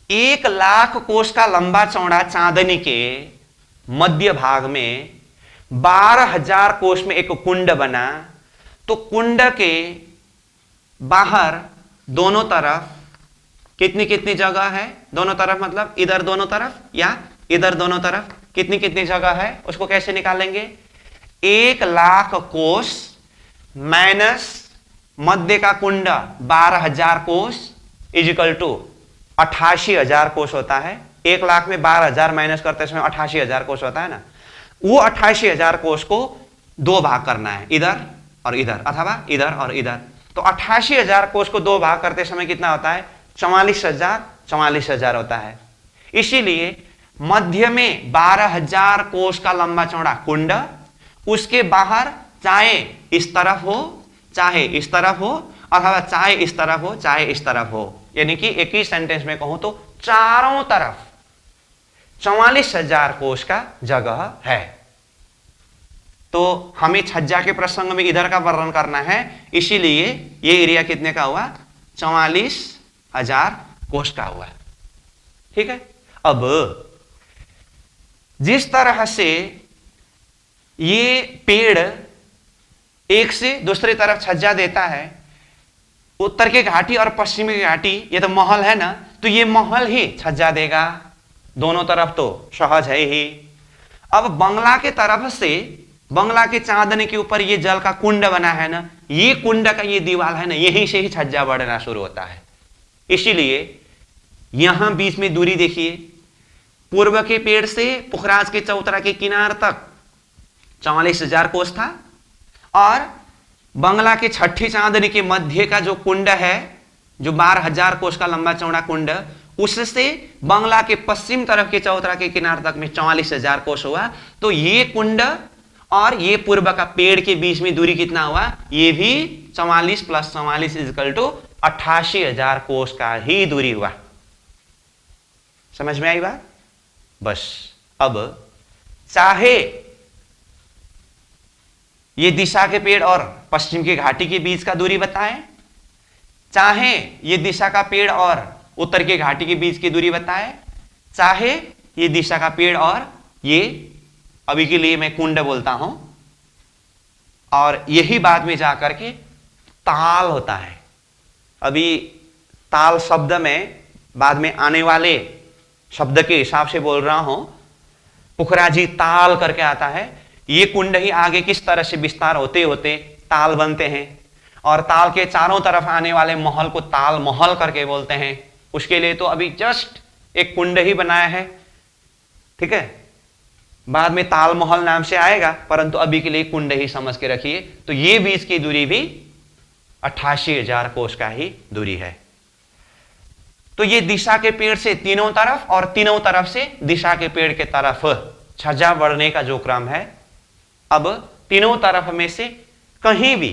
1 लाख कोष का लंबा चौड़ा चांदनी के मध्य भाग में 12,000 कोष में एक कुंड बना, तो कुंड के बाहर दोनों तरफ कितनी कितनी जगह है? दोनों तरफ मतलब इधर दोनों तरफ या इधर दोनों तरफ कितनी कितनी जगह है, उसको कैसे निकालेंगे? 1,00,000 कोष माइनस मध्य का कुंड 12,000 कोष इजिकल टू 88,000 कोष होता है। 1,00,000 में 12,000 माइनस करते समय 88,000 कोष होता है ना। वो 88,000 कोष को 2 भाग करना है, इधर और इधर अथवा इधर और इधर। तो 88,000 कोष को 2 भाग करते समय कितना होता है? 44,000 होता है। इसीलिए मध्य में 12,000 कोष का लंबा चौड़ा कुंड, उसके बाहर चाहे इस तरफ हो चाहे इस तरफ हो अथवा चाहे इस तरफ हो चाहे इस तरफ हो, यानी कि एक ही सेंटेंस में कहूं तो चारों तरफ 44,000 कोष का जगह है। तो हमें छज्जा के प्रसंग में इधर का वर्णन करना है, इसीलिए ये एरिया कितने का हुआ? 44,000 कोष का हुआ। ठीक है। अब जिस तरह से ये पेड़ एक से दूसरी तरफ छज्जा देता है, उत्तर की घाटी और पश्चिम की घाटी, ये तो महल है ना, तो ये महल ही छज्जा देगा दोनों तरफ, तो सहज है ही। अब बंगला के तरफ से, बंगला के चांदनी के ऊपर ये जल का कुंड बना है ना, ये कुंड का ये दीवार है ना, यहीं से ही छज्जा बढ़ना शुरू होता है। इसीलिए यहां बीच में दूरी देखिए, पूर्व के पेड़ से पुखराज के चौतरा के किनार तक 44,000 कोष था, और बंगला के छठी चांदनी के मध्य का जो कुंड है, जो 12,000 कोष का लंबा चौड़ा कुंड, उससे बंगला के पश्चिम तरफ के चौतरा के किनार तक में 44,000 कोष हुआ। तो ये कुंड और ये पूर्व का पेड़ के बीच में दूरी कितना हुआ? ये भी 44 + 44 इक्वल टू 88,000 कोष का ही दूरी हुआ। समझ में आई बात? बस अब चाहे ये दिशा के पेड़ और पश्चिम की घाटी के बीच का दूरी बताएं, चाहे ये दिशा का पेड़ और उत्तर की घाटी के बीच की दूरी बताएं, चाहे ये दिशा का पेड़ और ये, अभी के लिए मैं कुंड बोलता हूं, और यही बाद में जाकर के ताल होता है। अभी ताल शब्द में बाद में आने वाले शब्द के हिसाब से बोल रहा हूं, पुखराजी ताल करके आता है। ये कुंड ही आगे किस तरह से विस्तार होते होते ताल बनते हैं, और ताल के चारों तरफ आने वाले महल को ताल महल करके बोलते हैं। उसके लिए तो अभी जस्ट एक कुंड ही बनाया है, ठीक है, बाद में ताल महल नाम से आएगा, परंतु अभी के लिए कुंड ही समझ के रखिए। तो ये बीच की दूरी भी 88,000 कोष का ही दूरी है। तो ये दिशा के पेड़ से तीनों तरफ और तीनों तरफ से दिशा के पेड़ के तरफ छज्जा बढ़ने का जो क्रम है, अब तीनों तरफ में से कहीं भी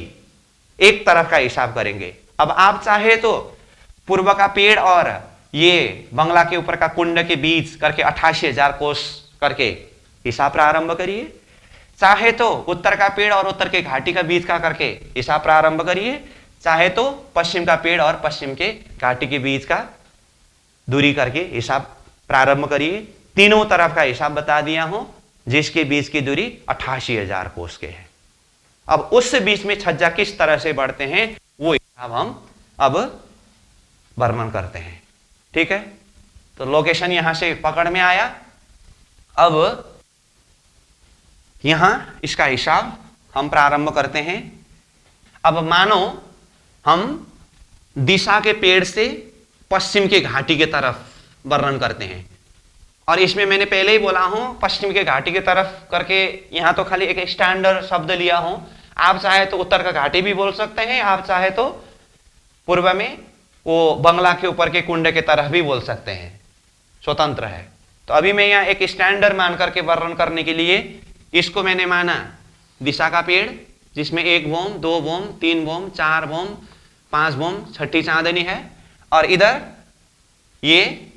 एक तरफ का हिसाब करेंगे। अब आप चाहे तो पूर्व का पेड़ और ये बंगला के ऊपर का कुंड के बीच करके 88,000 कोष करके हिसाब प्रारंभ करिए, चाहे तो उत्तर का पेड़ और उत्तर के घाटी का बीच का करके हिसाब प्रारंभ करिए, चाहे तो पश्चिम का पेड़ और पश्चिम के घाटी के बीच का दूरी करके हिसाब प्रारंभ करिए। तीनों तरफ का हिसाब बता दिया हूं, जिसके बीच की दूरी 88,000 कोष के है। अब उस बीच में छज्जा किस तरह से बढ़ते हैं, वो हिसाब हम अब वर्णन करते हैं। ठीक है, तो लोकेशन यहां से पकड़ में आया। अब यहां इसका हिसाब हम प्रारंभ करते हैं। अब मानो हम दिशा के पेड़ से पश्चिम के घाटी की तरफ वर्णन करते हैं, और इसमें मैंने पहले ही बोला हूं पश्चिम के घाटी की तरफ करके, यहां तो खाली एक स्टैंडर्ड शब्द लिया हूं। आप चाहे तो उत्तर का घाटी भी बोल सकते हैं, आप चाहे तो पूर्व में वो बंगला के ऊपर के कुंड के तरफ भी बोल सकते हैं, स्वतंत्र है। तो अभी मैं यहाँ एक स्टैंडर्ड मान करके वर्णन करने के लिए इसको मैंने माना दिशा का पेड़, जिसमें 1 बोम 2 बोम 3 बोम 4 बोम 5 बोम छठी चांदनी है, और इधर ये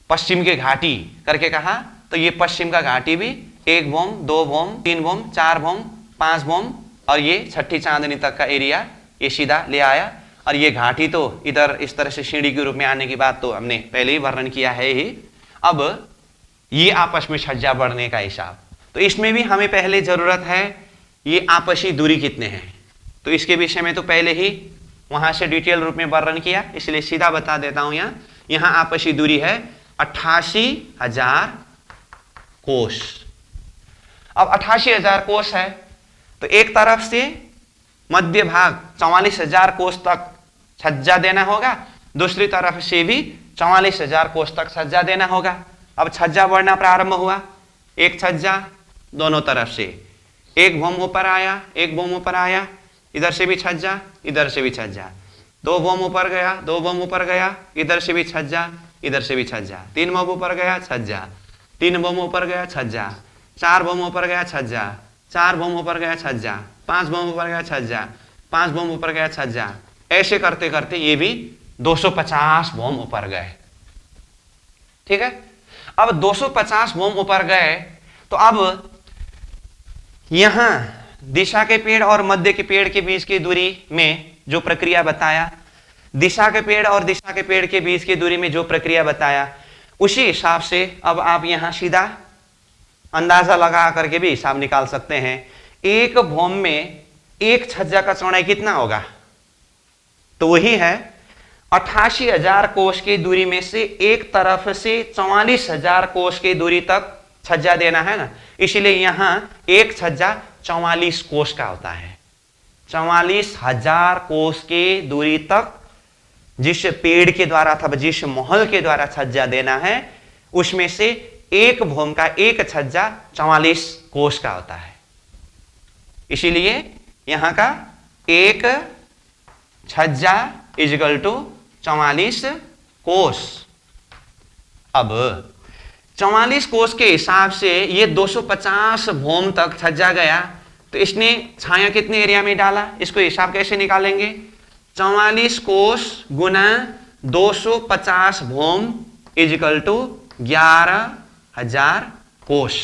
पश्चिम के घाटी करके कहा, तो ये पश्चिम का घाटी भी 1 बोम 2 बोम 3 बोम 4 बोम 5 बोम, और ये छठी चांदनी तक का एरिया ये सीधा ले आया। और ये घाटी तो इधर इस तरह से सीढ़ी के रूप में आने की बात तो हमने पहले ही वर्णन किया है ही। अब ये आपस में छज्जा बढ़ने का हिसाब, तो इसमें भी हमें पहले जरूरत है ये आपसी दूरी कितने हैं। तो इसके विषय में तो पहले ही वहां से डिटेल रूप में वर्णन किया, इसलिए सीधा बता देता हूं। यहां आपसी दूरी है 88,000 कोस। अब 88,000 कोस है तो एक तरफ से मध्य भाग 44,000 कोस तक छज्जा देना होगा, दूसरी तरफ से भी 44,000 कोस तक छज्जा देना होगा। अब छज्जा बढ़ना प्रारंभ हुआ, एक छज्जा दोनों तरफ से, एक भूम ऊपर आया, एक भूम ऊपर आया, इधर से भी छज्जा, इधर से भी छज्जा, दो भूम ऊपर गया, दो भूम ऊपर गया, इधर से भी छज्जा, इधर से भी छज्जा, तीन भूम ऊपर गया छज्जा, तीन भूम ऊपर गया छज्जा, चार भूम ऊपर गया छज्जा, चार भूम ऊपर गया छज्जा, पांच भूम ऊपर गया छज्जा, पांच भूम ऊपर गया छज्जा। ऐसे करते करते ये भी 250 भूम ऊपर गए। ठीक है, अब 250 भूम ऊपर गए तो अब यहां दिशा के पेड़ और मध्य के पेड़ के बीच की दूरी में जो प्रक्रिया बताया, दिशा के पेड़ और दिशा के पेड़ के बीच की दूरी में जो प्रक्रिया बताया, उसी हिसाब से अब आप यहां सीधा अंदाजा लगा करके भी हिसाब निकाल सकते हैं। एक भूम में एक छज्जा का चौड़ाई कितना होगा, तो वही है 88,000 कोस की दूरी में से एक तरफ से 44,000 कोस की दूरी तक छज्जा देना है ना, इसलिए यहां एक छज्जा 44 कोस का होता है। 44,000 कोस की दूरी तक जिस पेड़ के द्वारा अथवा जिस महल के द्वारा छज्जा देना है, उसमें से एक भूम का एक छज्जा 44 कोस का होता है। इसीलिए यहां का एक छज्जा इजिकल टू 44 कोस। अब 44 कोस के हिसाब से ये 250 भूम तक छज्जा गया, तो इसने छाया कितने एरिया में डाला, इसको हिसाब कैसे निकालेंगे, 44 कोस गुना 250 भूम इजिकल टू 11,000 कोस।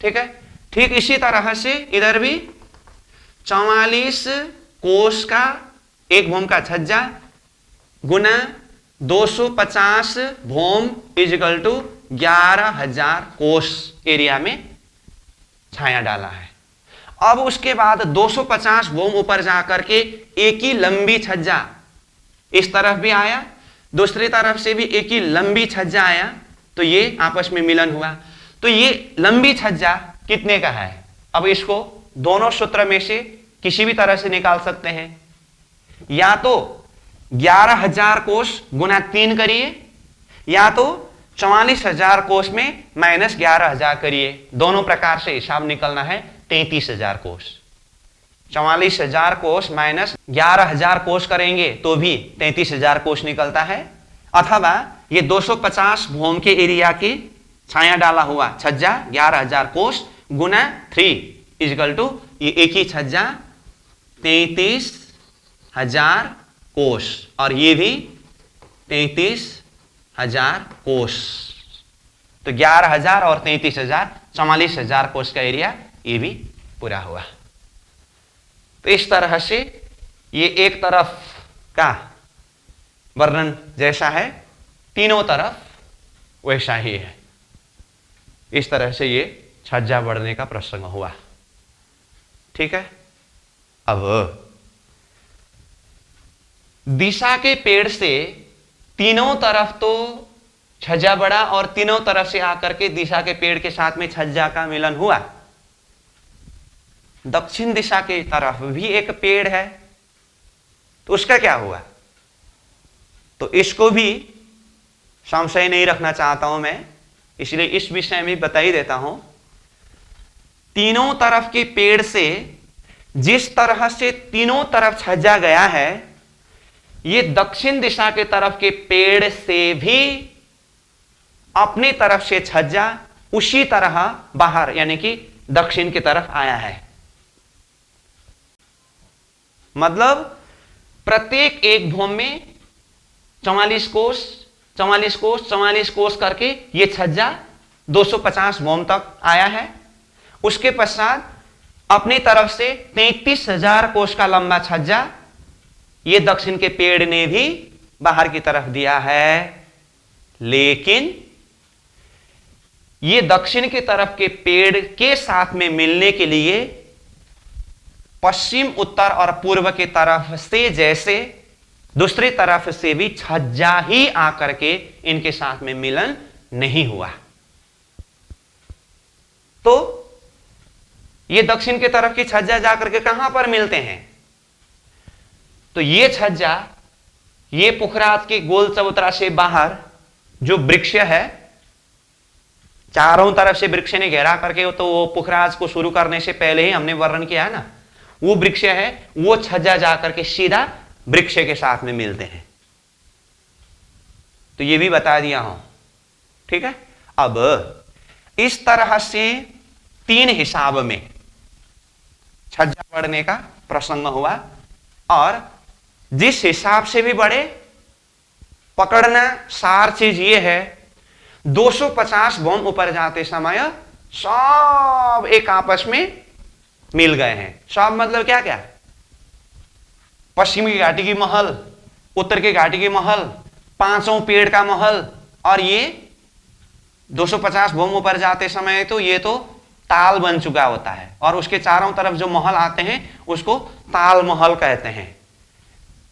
ठीक है, ठीक इसी तरह से इधर भी 44 कोस का एक भूम का छज्जा गुना 250 Bhoom is equal to 11,000 cos area में छाया डाला है। अब उसके बाद 250 भूम ऊपर जाकर के एक ही लंबी छज्जा इस तरफ भी आया, दूसरी तरफ से भी एक ही लंबी छज्जा आया, तो ये आपस में मिलन हुआ। तो ये लंबी छज्जा कितने का है, अब इसको दोनों सूत्र में से किसी भी तरह से निकाल सकते हैं। या तो 11,000 कोस गुना 3 करिए, या तो 44,000 कोस में माइनस 11,000 करिए। दोनों प्रकार से हिसाब निकलना है 33,000 कोस। 44,000 कोस माइनस 11,000 कोस करेंगे तो भी 33,000 कोस निकलता है। अथवा ये 250 भूम के एरिया की छाया डाला हुआ छज्जा 11,000 कोस गुना 3 इजिकल टू ये एक ही छज्जा 33,000 कोस, और ये भी 33,000 कोस। तो 11,000 और 33,000 44,000 कोस का एरिया ये भी पूरा हुआ। तो इस तरह से ये एक तरफ का वर्णन जैसा है, तीनों तरफ वैसा ही है। इस तरह से ये छज्जा बढ़ने का प्रसंग हुआ। ठीक है, अब दिशा के पेड़ से तीनों तरफ तो छज्जा बढ़ा और तीनों तरफ से आकर के दिशा के पेड़ के साथ में छज्जा का मिलन हुआ। दक्षिण दिशा की तरफ भी एक पेड़ है, तो उसका क्या हुआ, तो इसको भी संशय नहीं रखना चाहता हूं मैं, इसलिए इस विषय में बता ही देता हूं। तीनों तरफ के पेड़ से जिस तरह से तीनों तरफ छज्जा गया है, ये दक्षिण दिशा के तरफ के पेड़ से भी अपनी तरफ से छज्जा उसी तरह बाहर यानी कि दक्षिण की तरफ आया है। मतलब प्रत्येक एक भूम में 44 कोस 44 कोस 44 कोस करके ये छज्जा 250 भूम तक आया है। उसके पश्चात अपनी तरफ से 33,000 कोस का लंबा छज्जा ये दक्षिण के पेड़ ने भी बाहर की तरफ दिया है। लेकिन ये दक्षिण की तरफ के पेड़ के साथ में मिलने के लिए पश्चिम, उत्तर और पूर्व की तरफ से जैसे दूसरी तरफ से भी छज्जा ही आकर के इनके साथ में मिलन नहीं हुआ। तो ये दक्षिण की तरफ की छज्जा जाकर के कहां पर मिलते हैं? तो ये छज्जा, ये पुखराज के गोल चबूतरा से बाहर जो वृक्ष है, चारों तरफ से वृक्ष ने घेरा करके, तो वो पुखराज को शुरू करने से पहले ही हमने वर्णन किया है ना, वो वृक्ष है, वो छज्जा जाकर के सीधा वृक्ष के साथ में मिलते हैं। तो ये भी बता दिया हूं, ठीक है। अब इस तरह से 3 हिसाब में छज्जा बढ़ने का प्रसंग हुआ, और जिस हिसाब से भी बढ़े, पकड़ना सार चीज ये है, 250 भौम ऊपर जाते समय सब एक आपस में मिल गए हैं। सब मतलब क्या क्या? पश्चिम की घाटी की महल, उत्तर की घाटी की महल, 5 पेड़ का महल, और ये 250 भौम ऊपर जाते समय तो ये तो ताल बन चुका होता है, और उसके चारों तरफ जो महल आते हैं उसको ताल महल कहते हैं।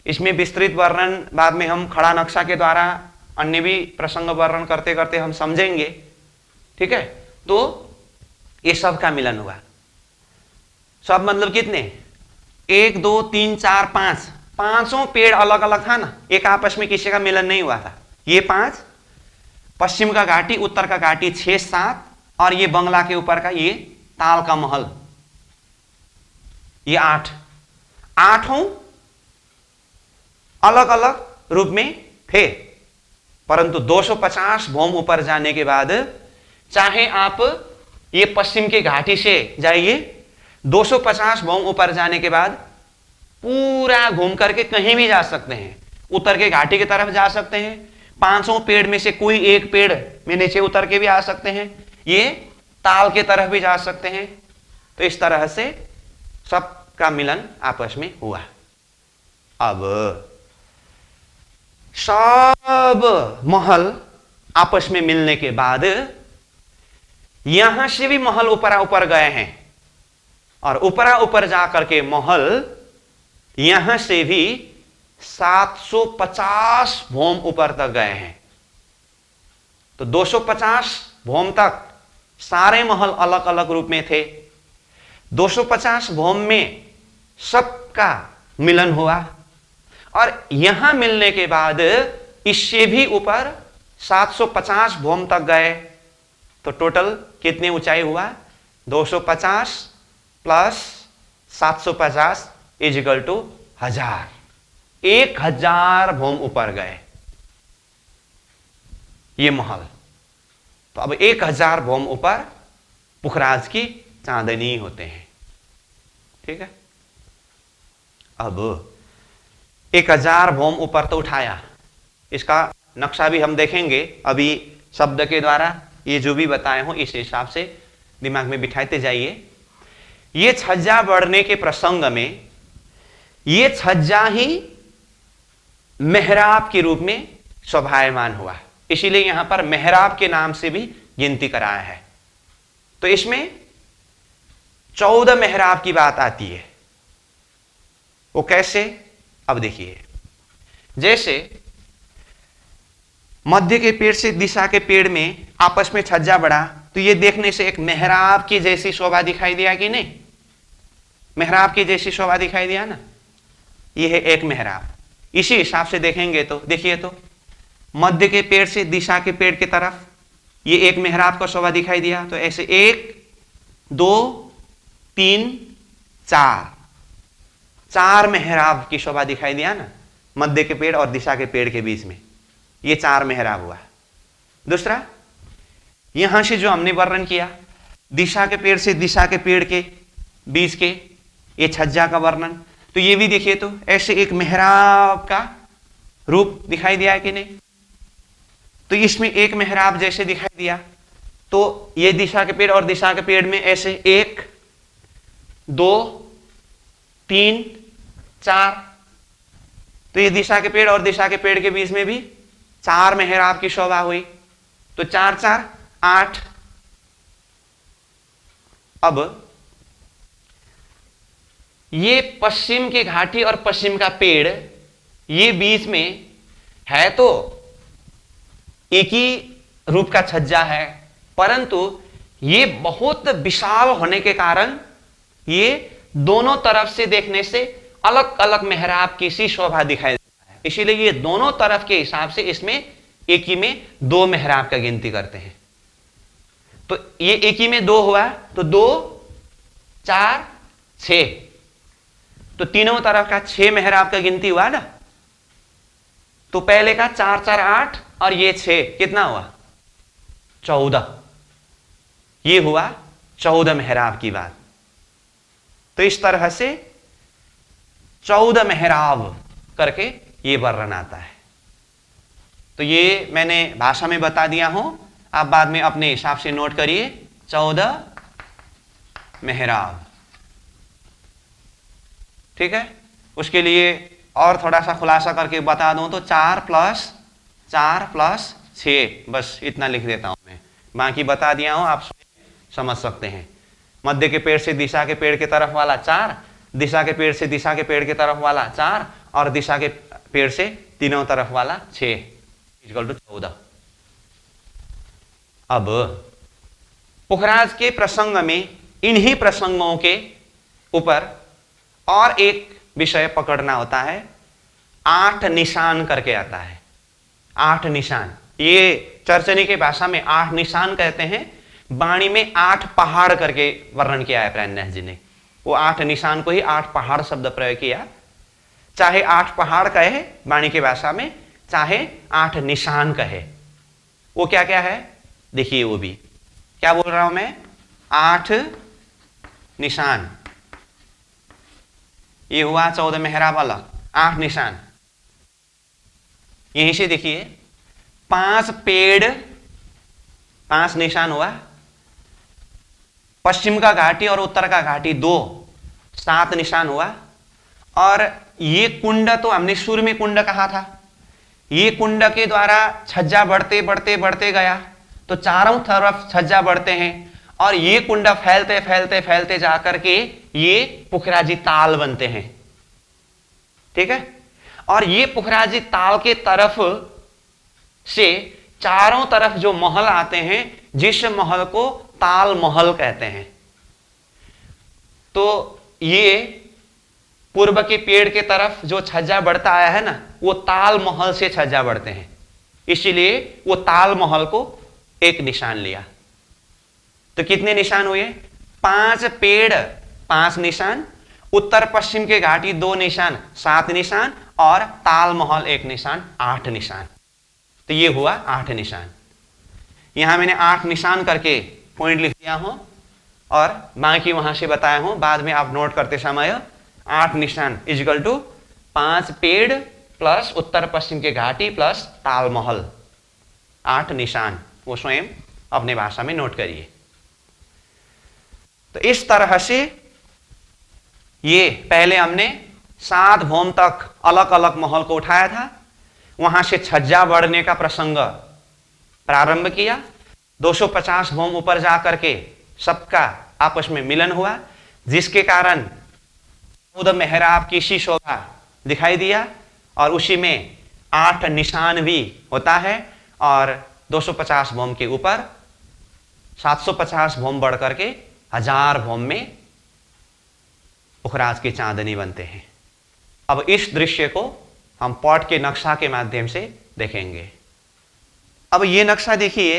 इसमें विस्तृत वर्णन बाद में हम खड़ा नक्शा के द्वारा अन्य भी प्रसंग वर्णन करते करते हम समझेंगे, ठीक है। तो ये सब का मिलन हुआ। सब मतलब कितने? 1 2 3 4 5, 5 पेड़ अलग अलग था ना, एक आपस में किसी का मिलन नहीं हुआ था। ये 5, पश्चिम का घाटी, उत्तर का घाटी 6 7, और ये बंगला के ऊपर का ये ताल का महल, ये 8, 8 अलग अलग रूप में थे। परंतु 250 भौम ऊपर जाने के बाद, चाहे आप ये पश्चिम के घाटी से जाइए, 250 भौम ऊपर जाने के बाद पूरा घूम करके कहीं भी जा सकते हैं। उत्तर के घाटी की तरफ जा सकते हैं, 5 पेड़ में से कोई एक पेड़ में नीचे उतर के भी आ सकते हैं, ये ताल के तरफ भी जा सकते हैं। तो इस तरह से सबका मिलन आपस में हुआ। अब सब महल आपस में मिलने के बाद यहां से भी महल ऊपरा ऊपर गए हैं, और ऊपरा ऊपर जाकर के महल यहां से भी 750 भौम ऊपर तक गए हैं। तो 250 भौम तक सारे महल अलग अलग रूप में थे। 250 भौम में सबका मिलन हुआ, और यहां मिलने के बाद इससे भी ऊपर 750 भौम तक गए। तो टोटल कितनी ऊंचाई हुआ? 250 प्लस 750 इज इक्वल टू 1000। 1000 भौम ऊपर गए ये महल। तो अब 1000 भौम ऊपर पुखराज की चांदनी होते हैं, ठीक है। अब 1000 भौम ऊपर तो उठाया, इसका नक्शा भी हम देखेंगे अभी शब्द के द्वारा। ये जो भी बताए हो इस हिसाब से दिमाग में बिठाते जाइए। ये छज्जा बढ़ने के प्रसंग में ये छज्जा ही मेहराब के रूप में शोभायमान हुआ, इसीलिए यहां पर मेहराब के नाम से भी गिनती कराया है। तो इसमें 14 मेहराब की बात आती है। वो कैसे? अब देखिए, जैसे मध्य के पेड़ से दिशा के पेड़ में आपस में छज्जा बढ़ा, तो ये देखने से एक मेहराब की जैसी शोभा दिखाई दिया कि नहीं? मेहराब की जैसी शोभा दिखाई दिया ना, ये है एक मेहराब। इसी हिसाब से देखेंगे तो देखिए, तो मध्य के पेड़ से दिशा के पेड़ की तरफ ये एक मेहराब का शोभा दिखाई दिया। तो ऐसे 1 2 3 4 मेहराब की शोभा दिखाई दिया ना, मध्य के पेड़ और दिशा के पेड़ के बीच में ये 4 मेहराब हुआ। दूसरा, यहां से जो हमने वर्णन किया, दिशा के पेड़ से दिशा के पेड़ के बीच के ये छज्जा का वर्णन, तो ये भी देखिए, तो ऐसे एक मेहराब का रूप दिखाई दिया है कि नहीं? तो इसमें एक मेहराब जैसे दिखाई दिया, तो ये दिशा के पेड़ और दिशा के पेड़ में ऐसे 1 2 3 4, तो ये दिशा के पेड़ और दिशा के पेड़ के बीच में भी 4 मेहराब की शोभा हुई। तो 4 4 8। अब ये पश्चिम की घाटी और पश्चिम का पेड़, ये बीच में है तो एक ही रूप का छज्जा है, परंतु ये बहुत विशाल होने के कारण ये दोनों तरफ से देखने से अलग अलग मेहराब की सी शोभा दिखाई देता है। इसीलिए ये दोनों तरफ के हिसाब से इसमें एक ही में 2 मेहराब का गिनती करते हैं। तो ये एक ही में 2 हुआ, तो 2 4 6, तो तीनों तरफ का 6 मेहराब का गिनती हुआ ना। तो पहले का 4 4 8 और ये 6 कितना हुआ 14, ये हुआ 14 मेहराब की बात। तो इस तरह से 14 मेहराब करके ये वर्णन आता है। तो ये मैंने भाषा में बता दिया हूं, आप बाद में अपने हिसाब से नोट करिए। 14 मेहराब, ठीक है। उसके लिए और थोड़ा सा खुलासा करके बता दूं तो 4 + 6, बस इतना लिख देता हूं मैं, बाकी बता दिया हूं, आप समझ सकते हैं। मध्य के पेड़ से दिशा के पेड़ के तरफ वाला 4, दिशा के पेड़ से दिशा के पेड़ के तरफ वाला 4, और दिशा के पेड़ से तीनों तरफ वाला 6 = 14। अब पुखराज के प्रसंग में इन्हीं प्रसंगों के ऊपर और एक विषय पकड़ना होता है, 8 निशान करके आता है। 8 निशान, ये चर्चनी के भाषा में 8 निशान कहते हैं, वाणी में 8 पहाड़ करके वर्णन किया है प्राणनाथ जी ने। वो 8 निशान को ही 8 पहाड़ शब्द प्रयोग किया, चाहे 8 पहाड़ कहे वाणी की भाषा में, चाहे 8 निशान कहे। वो क्या क्या है देखिए, वो भी क्या बोल रहा हूं मैं, 8 निशान। ये हुआ 14 मेहराब अलग, 8 निशान। यहीं से देखिए 5 पेड़, 5 निशान हुआ। पश्चिम का घाटी और उत्तर का घाटी 2, 7 निशान हुआ। और ये कुंड तो हमने शुरू में कुंड कहा था, ये कुंड के द्वारा छज्जा बढ़ते बढ़ते बढ़ते गया, तो चारों तरफ छज्जा बढ़ते हैं, और ये कुंड फैलते फैलते फैलते जाकर के ये पुखराजी ताल बनते हैं, ठीक है। और ये पुखराजी ताल के तरफ से चारों तरफ जो महल आते हैं, जिस महल को ताल महल कहते हैं। तो ये पूर्व के पेड़ के तरफ जो छज्जा बढ़ता आया है ना, वो ताल महल से छज्जा बढ़ते हैं, इसीलिए वो ताल महल को एक निशान लिया। तो कितने निशान हुए, 5 पेड़ 5 निशान, उत्तर पश्चिम के घाटी 2 निशान 7 निशान, और ताल महल 1 निशान 8 निशान। तो ये हुआ 8 निशान। यहां मैंने 8 निशान करके पॉइंट लिख दिया हूं, और बाकी वहां से बताया हूं, बाद में आप नोट करते समय 8 निशान = 5 पेड़ प्लस उत्तर पश्चिम के घाटी प्लस ताल महल, 8 निशान। वो स्वयं अपने भाषा में नोट करिए। तो इस तरह से ये पहले हमने 7 भौम तक अलग अलग महल को उठाया था, वहां से छज्जा बढ़ने का प्रसंग प्रारंभ किया। 250 भौम ऊपर जाकर के सबका आपस में मिलन हुआ, जिसके कारण 14 मेहराब की सी शोभा दिखाई दिया, और उसी में 8 निशान भी होता है। और 250 भौम के ऊपर 750 भौम बढ़ करके 1000 भौम में पुखराज की चांदनी बनते हैं। अब इस दृश्य को हम पॉट के नक्शा के माध्यम से देखेंगे। अब ये नक्शा देखिए,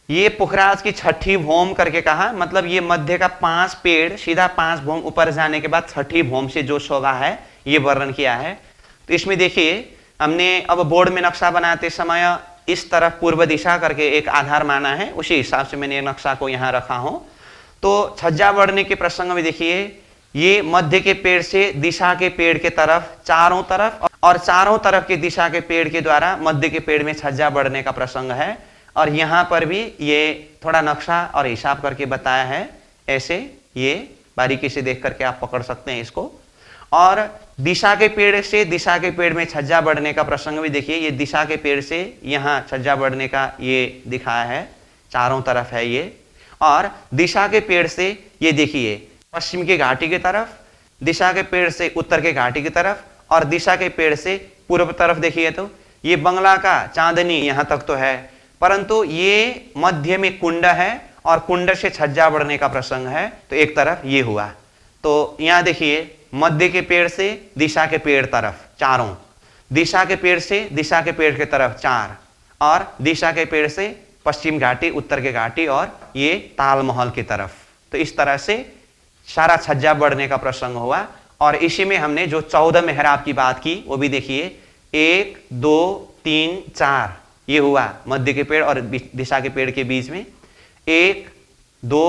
ये पुखराज की 6ठी भौम करके कहा, मतलब ये मध्य का 5 पेड़ सीधा 5 भौम ऊपर जाने के बाद 6ठी भौम से जो शोभा है ये वर्णन किया है। तो इसमें देखिए हमने अब बोर्ड में नक्शा बनाते समय इस तरफ पूर्व दिशा करके एक आधार माना है, उसी हिसाब से मैंने नक्शा को यहाँ रखा हूं। तो छज्जा बढ़ने के प्रसंग में देखिए, ये मध्य के पेड़ से दिशा के पेड़ के तरफ चारों तरफ, और चारों तरफ के दिशा के पेड़ के द्वारा मध्य के पेड़ में छज्जा बढ़ने का प्रसंग है। और यहाँ पर भी ये थोड़ा नक्शा और हिसाब करके बताया है, ऐसे ये बारीकी से देख करके आप पकड़ सकते हैं इसको। और दिशा के पेड़ से दिशा के पेड़ में छज्जा बढ़ने का प्रसंग भी देखिए, ये दिशा के पेड़ से यहाँ छज्जा बढ़ने का ये दिखाया है, चारों तरफ है ये। और दिशा के पेड़ से ये देखिए पश्चिम के घाटी की तरफ, दिशा के पेड़ से उत्तर के घाटी की तरफ और दिशा के पेड़ से पूर्व तरफ देखिए तो ये बंगला का चांदनी यहां तक तो है, परंतु ये मध्य में कुंड है और कुंड से छज्जा बढ़ने का प्रसंग है, तो एक तरफ ये हुआ। तो यहां देखिए मध्य के पेड़ से दिशा के पेड़ तरफ चारों, दिशा के पेड़ से दिशा के पेड़ के तरफ 4 और दिशा के पेड़ से पश्चिम घाटी, उत्तर के घाटी और ये तालमहल की तरफ। तो इस तरह से सारा छज्जा बढ़ने का प्रसंग हुआ। और इसी में हमने जो 14 मेहराब की बात की वो भी देखिए 1 2 3 4 ये हुआ मध्य के पेड़ और दिशा के पेड़ के बीच में, 1 2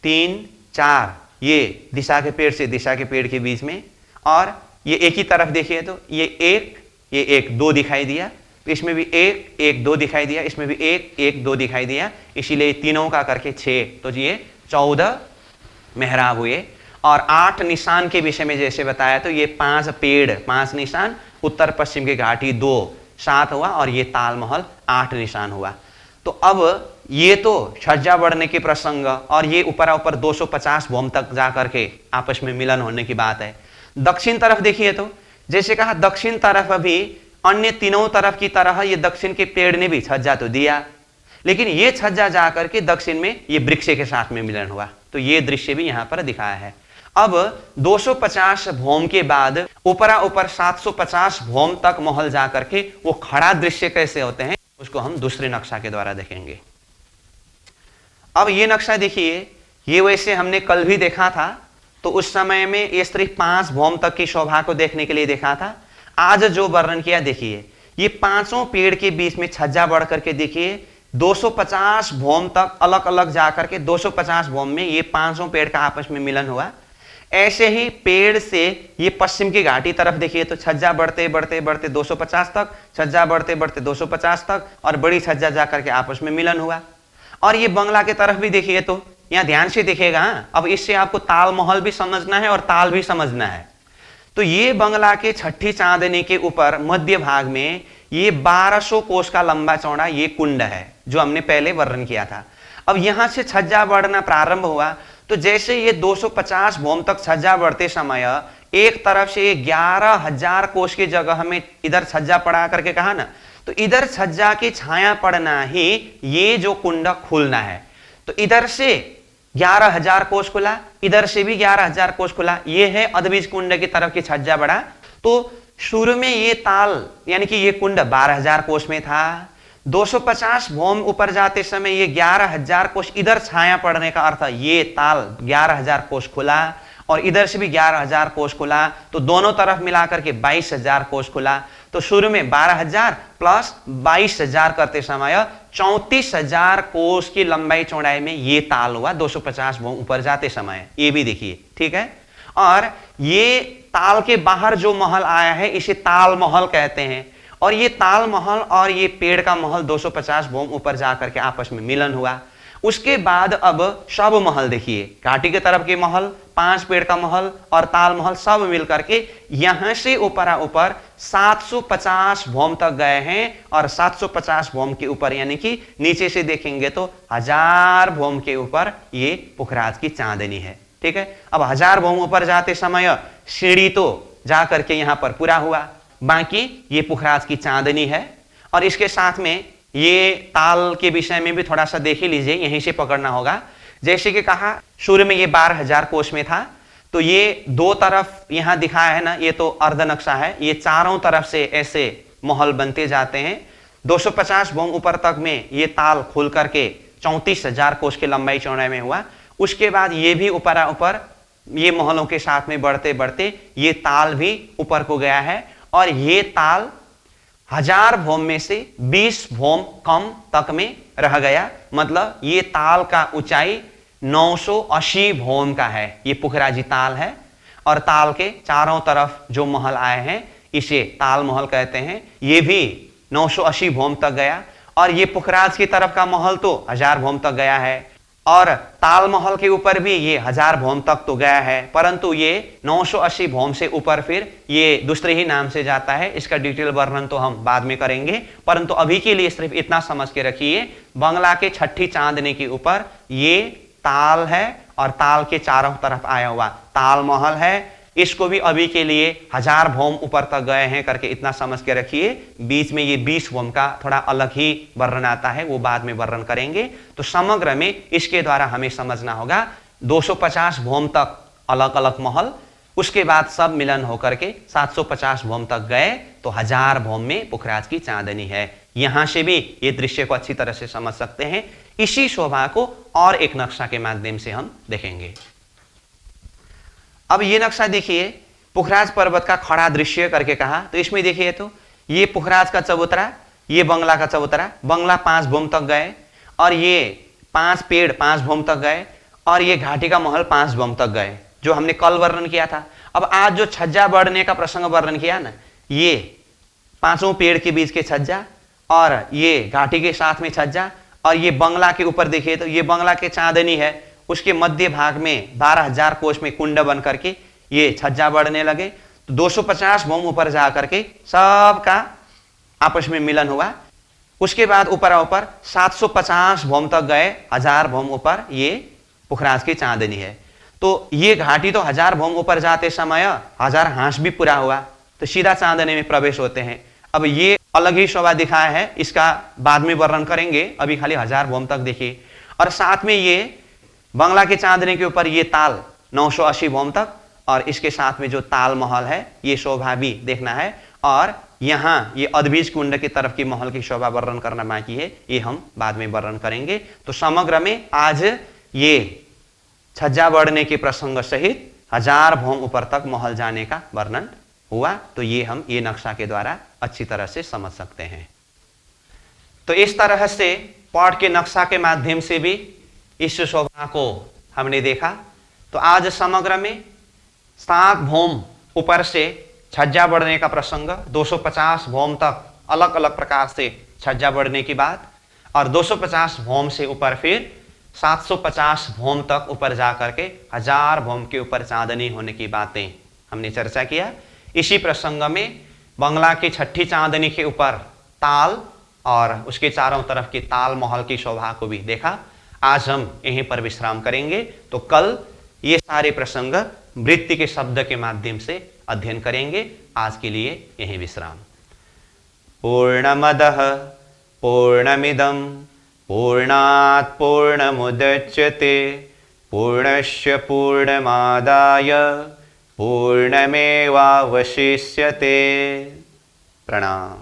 3 4 ये दिशा के पेड़ से दिशा के पेड़ के बीच में, और ये एक ही तरफ देखिए तो ये 1 2 दिखाई दिया, इसमें भी 1 1 2 दिखाई दिया, इसमें भी 1 1 2 दिखाई दिया, इसीलिए तीनों का करके 6, तो ये 14 मेहराब हुए। और 8 निशान के विषय में जैसे बताया तो ये 5 पेड़ 5 निशान, उत्तर पश्चिम के घाटी 2 7 हुआ और ये तालमहल 8 निशान हुआ। तो अब ये तो छज्जा बढ़ने के प्रसंग और ये ऊपर 250 भौम तक जाकर के आपस में मिलन होने की बात है। दक्षिण तरफ देखिए तो जैसे कहा दक्षिण तरफ अभी अन्य तीनों तरफ की तरह ये दक्षिण के पेड़ ने भी छज्जा तो दिया, लेकिन ये छज्जा जाकर के दक्षिण में ये वृक्ष के साथ में मिलन हुआ। तो ये दृश्य भी यहां पर दिखाया है। अब 250 भौम के बाद ऊपर 750 भौम तक महल जाकर के वो खड़ा दृश्य कैसे होते हैं उसको हम दूसरे नक्शा के द्वारा देखेंगे। अब ये नक्शा देखिए, ये वैसे हमने कल भी देखा था, तो उस समय में ये सिर्फ 5 भौम तक की शोभा को देखने के लिए देखा था। आज जो वर्णन किया देखिए, ये पांचों पेड़ के बीच में छज्जा बढ़ करके देखिए 250 भौम तक अलग अलग जाकर के 250 भौम में ये पांचों पेड़ का आपस में मिलन हुआ। ऐसे ही पेड़ से ये पश्चिम की घाटी तरफ देखिए तो छज्जा बढ़ते बढ़ते बढ़ते 250 तक, छज्जा बढ़ते बढ़ते 250 तक और बड़ी छज्जा जाकर के आपस में मिलन हुआ। और ये बंगला के तरफ भी देखिए तो यहां ध्यान से देखिएगा। अब इससे आपको तालमहल भी समझना है और ताल भी समझना है। तो ये बंगला के छठी चांदनी के ऊपर मध्य भाग में ये 1200 कोस का लंबा चौड़ा ये कुंड है जो हमने पहले वर्णन किया था। अब यहां से छज्जा बढ़ना प्रारंभ हुआ, तो जैसे ये 250 भौम तक छज्जा बढ़ते समय एक तरफ से 11,000 कोस की जगह में इधर छज्जा पड़ा करके कहा ना, तो इधर छज्जा की छाया पड़ना ही ये जो कुंड खुलना है। तो इधर से 11,000 कोस खुला, इधर से भी 11,000 कोस खुला, ये है अधबीज कुंड की तरफ की छज्जा बढ़ा। तो शुरू में ये ताल यानी कि ये कुंड 12,000 कोस में था। 250 भौम ऊपर जाते समय ये 11,000 कोस इधर छाया पड़ने का अर्थ ये ताल 11,000 कोस खुला और इधर से भी 11,000 कोस खुला, तो दोनों तरफ मिलाकर के 22,000 कोस खुला। तो शुरू में 12,000 प्लस 22,000 करते समय 34,000 कोस की लंबाई चौड़ाई में ये ताल हुआ 250 भौम ऊपर जाते समय। ये भी देखिए, ठीक है। और ये ताल के बाहर जो महल आया है इसे ताल महल कहते हैं। और ये ताल महल और ये पेड़ का महल 250 भौम ऊपर जाकर के आपस में मिलन हुआ। उसके बाद अब सब महल देखिए, घाटी के तरफ के महल, 5 पेड़ का महल और ताल महल सब मिलकर के यहां से ऊपर 750 भौम तक गए हैं। और 750 भौम के ऊपर यानी कि नीचे से देखेंगे तो 1000 भौम के ऊपर ये पुखराज की चांदनी है, ठीक है। अब 1000 भौम ऊपर जाते समय सीढ़ी तो जाकर के यहां पर पूरा हुआ, बाकी ये पुखराज की चांदनी है। और इसके साथ में ये ताल के विषय में भी थोड़ा सा देख ही लीजिए, यहीं से पकड़ना होगा। जैसे कि कहा शुरू में ये 12,000 कोस में था, तो ये दो तरफ यहां दिखाया है ना, ये तो अर्ध नक्शा है, ये चारों तरफ से ऐसे महल बनते जाते हैं। 250 भौम ऊपर तक में ये ताल खुल करके 34,000 कोस की लंबाई चौड़ाई में हुआ। उसके बाद ये भी ऊपर ये महलों के साथ में बढ़ते बढ़ते ये ताल भी ऊपर को गया है। और ये ताल 1000 भौम में से 20 भौम कम तक में रह गया, मतलब ये ताल का ऊंचाई 980 भौम का है। ये पुखराजी ताल है और ताल के चारों तरफ जो महल आए हैं इसे ताल महल कहते हैं। ये भी 980 भौम तक गया। और ये पुखराज की तरफ का महल तो 1000 भौम तक गया है और ताल महल के ऊपर भी ये 1000 भौम तक तो गया है, परंतु ये 980 भौम से ऊपर फिर ये दूसरे ही नाम से जाता है। इसका डिटेल वर्णन तो हम बाद में करेंगे, परंतु अभी के लिए सिर्फ इतना समझ के रखिए, बंगला के छठी चांदनी के ऊपर ये ताल है और ताल के चारों तरफ आया हुआ ताल महल है। इसको भी अभी के लिए 1000 भौम ऊपर तक गए हैं करके इतना समझ के रखिए। बीच में ये 20 भौम का थोड़ा अलग ही वर्णन आता है, वो बाद में वर्णन करेंगे। तो समग्र में इसके द्वारा हमें समझना होगा 250 भौम तक अलग अलग महल, उसके बाद सब मिलन होकर के 750 भौम तक गए तो 1000 भौम में पुखराज की चांदनी है। यहां से भी ये दृश्य को अच्छी तरह से समझ सकते हैं। इसी शोभा को और एक नक्शा के माध्यम से हम देखेंगे। अब ये नक्शा देखिए, पुखराज पर्वत का खड़ा दृश्य करके कहा, तो इसमें देखिए तो ये पुखराज का चबूतरा, ये बंगला का चबूतरा, बंगला 5 भौम तक गए, और ये 5 पेड़ 5 भौम तक गए, और ये घाटी का महल 5 भौम तक गए, जो हमने कल वर्णन किया था। अब आज जो छज्जा बढ़ने का प्रसंग वर्णन किया ना, ये 5 पेड़ के बीच के छज्जा, और ये घाटी के साथ में छज्जा, और ये बंगला के ऊपर देखिए तो ये बंगला के चांदनी है, उसके मध्य भाग में 12,000 कोष में कुंड बन करके ये छज्जा बढ़ने लगे। तो 250 भौम ऊपर जा करके सबका आपस में मिलन हुआ। उसके बाद ऊपर 750 भौम तक गए, 1000 भौम ऊपर ये पुखराज की चांदनी है। तो ये घाटी तो 1000 भौम ऊपर जाते समय 1000 हांस भी पूरा हुआ, तो सीधा चांदनी में प्रवेश होते हैं। अब ये अलग ही शोभा दिखाया है, इसका बाद में वर्णन करेंगे, अभी खाली 1000 भौम तक देखिए। और साथ में ये बंगला के चांदनी के ऊपर ये ताल 980 भौम तक, और इसके साथ में जो ताल महल है ये शोभा भी देखना है। और यहाँ ये अद्भिज कुंड की तरफ की महल की शोभा वर्णन करना बाकी है, ये हम बाद में वर्णन करेंगे। तो समग्र में आज ये छज्जा बढ़ने के प्रसंग सहित 1000 भौम ऊपर तक महल जाने का वर्णन हुआ। तो ये हम ये नक्शा के द्वारा अच्छी तरह से समझ सकते हैं। तो इस तरह से पॉट के नक्शा के माध्यम से भी इस शोभा को हमने देखा। तो आज समग्र में 7 भौम ऊपर से छज्जा बढ़ने का प्रसंग, 250 भौम तक अलग अलग प्रकार से छज्जा बढ़ने की बात, और 250 भौम से ऊपर फिर 750 भौम तक ऊपर जाकर के 1000 भौम के ऊपर चांदनी होने की बातें हमने चर्चा किया। इसी प्रसंग में बंगला की 6ठी चांदनी के ऊपर ताल और उसके चारों तरफ की ताल महल की शोभा को भी देखा। आज हम यहीं पर विश्राम करेंगे। तो कल ये सारे प्रसंग वृत्ति के शब्द के माध्यम से अध्ययन करेंगे। आज के लिए यहीं विश्राम। पूर्णमदः पूर्णमिदं पूर्णात् पूर्णमुदच्यते पूर्णस्य पूर्णमादाय पूर्णमेवावशिष्यते। प्रणाम।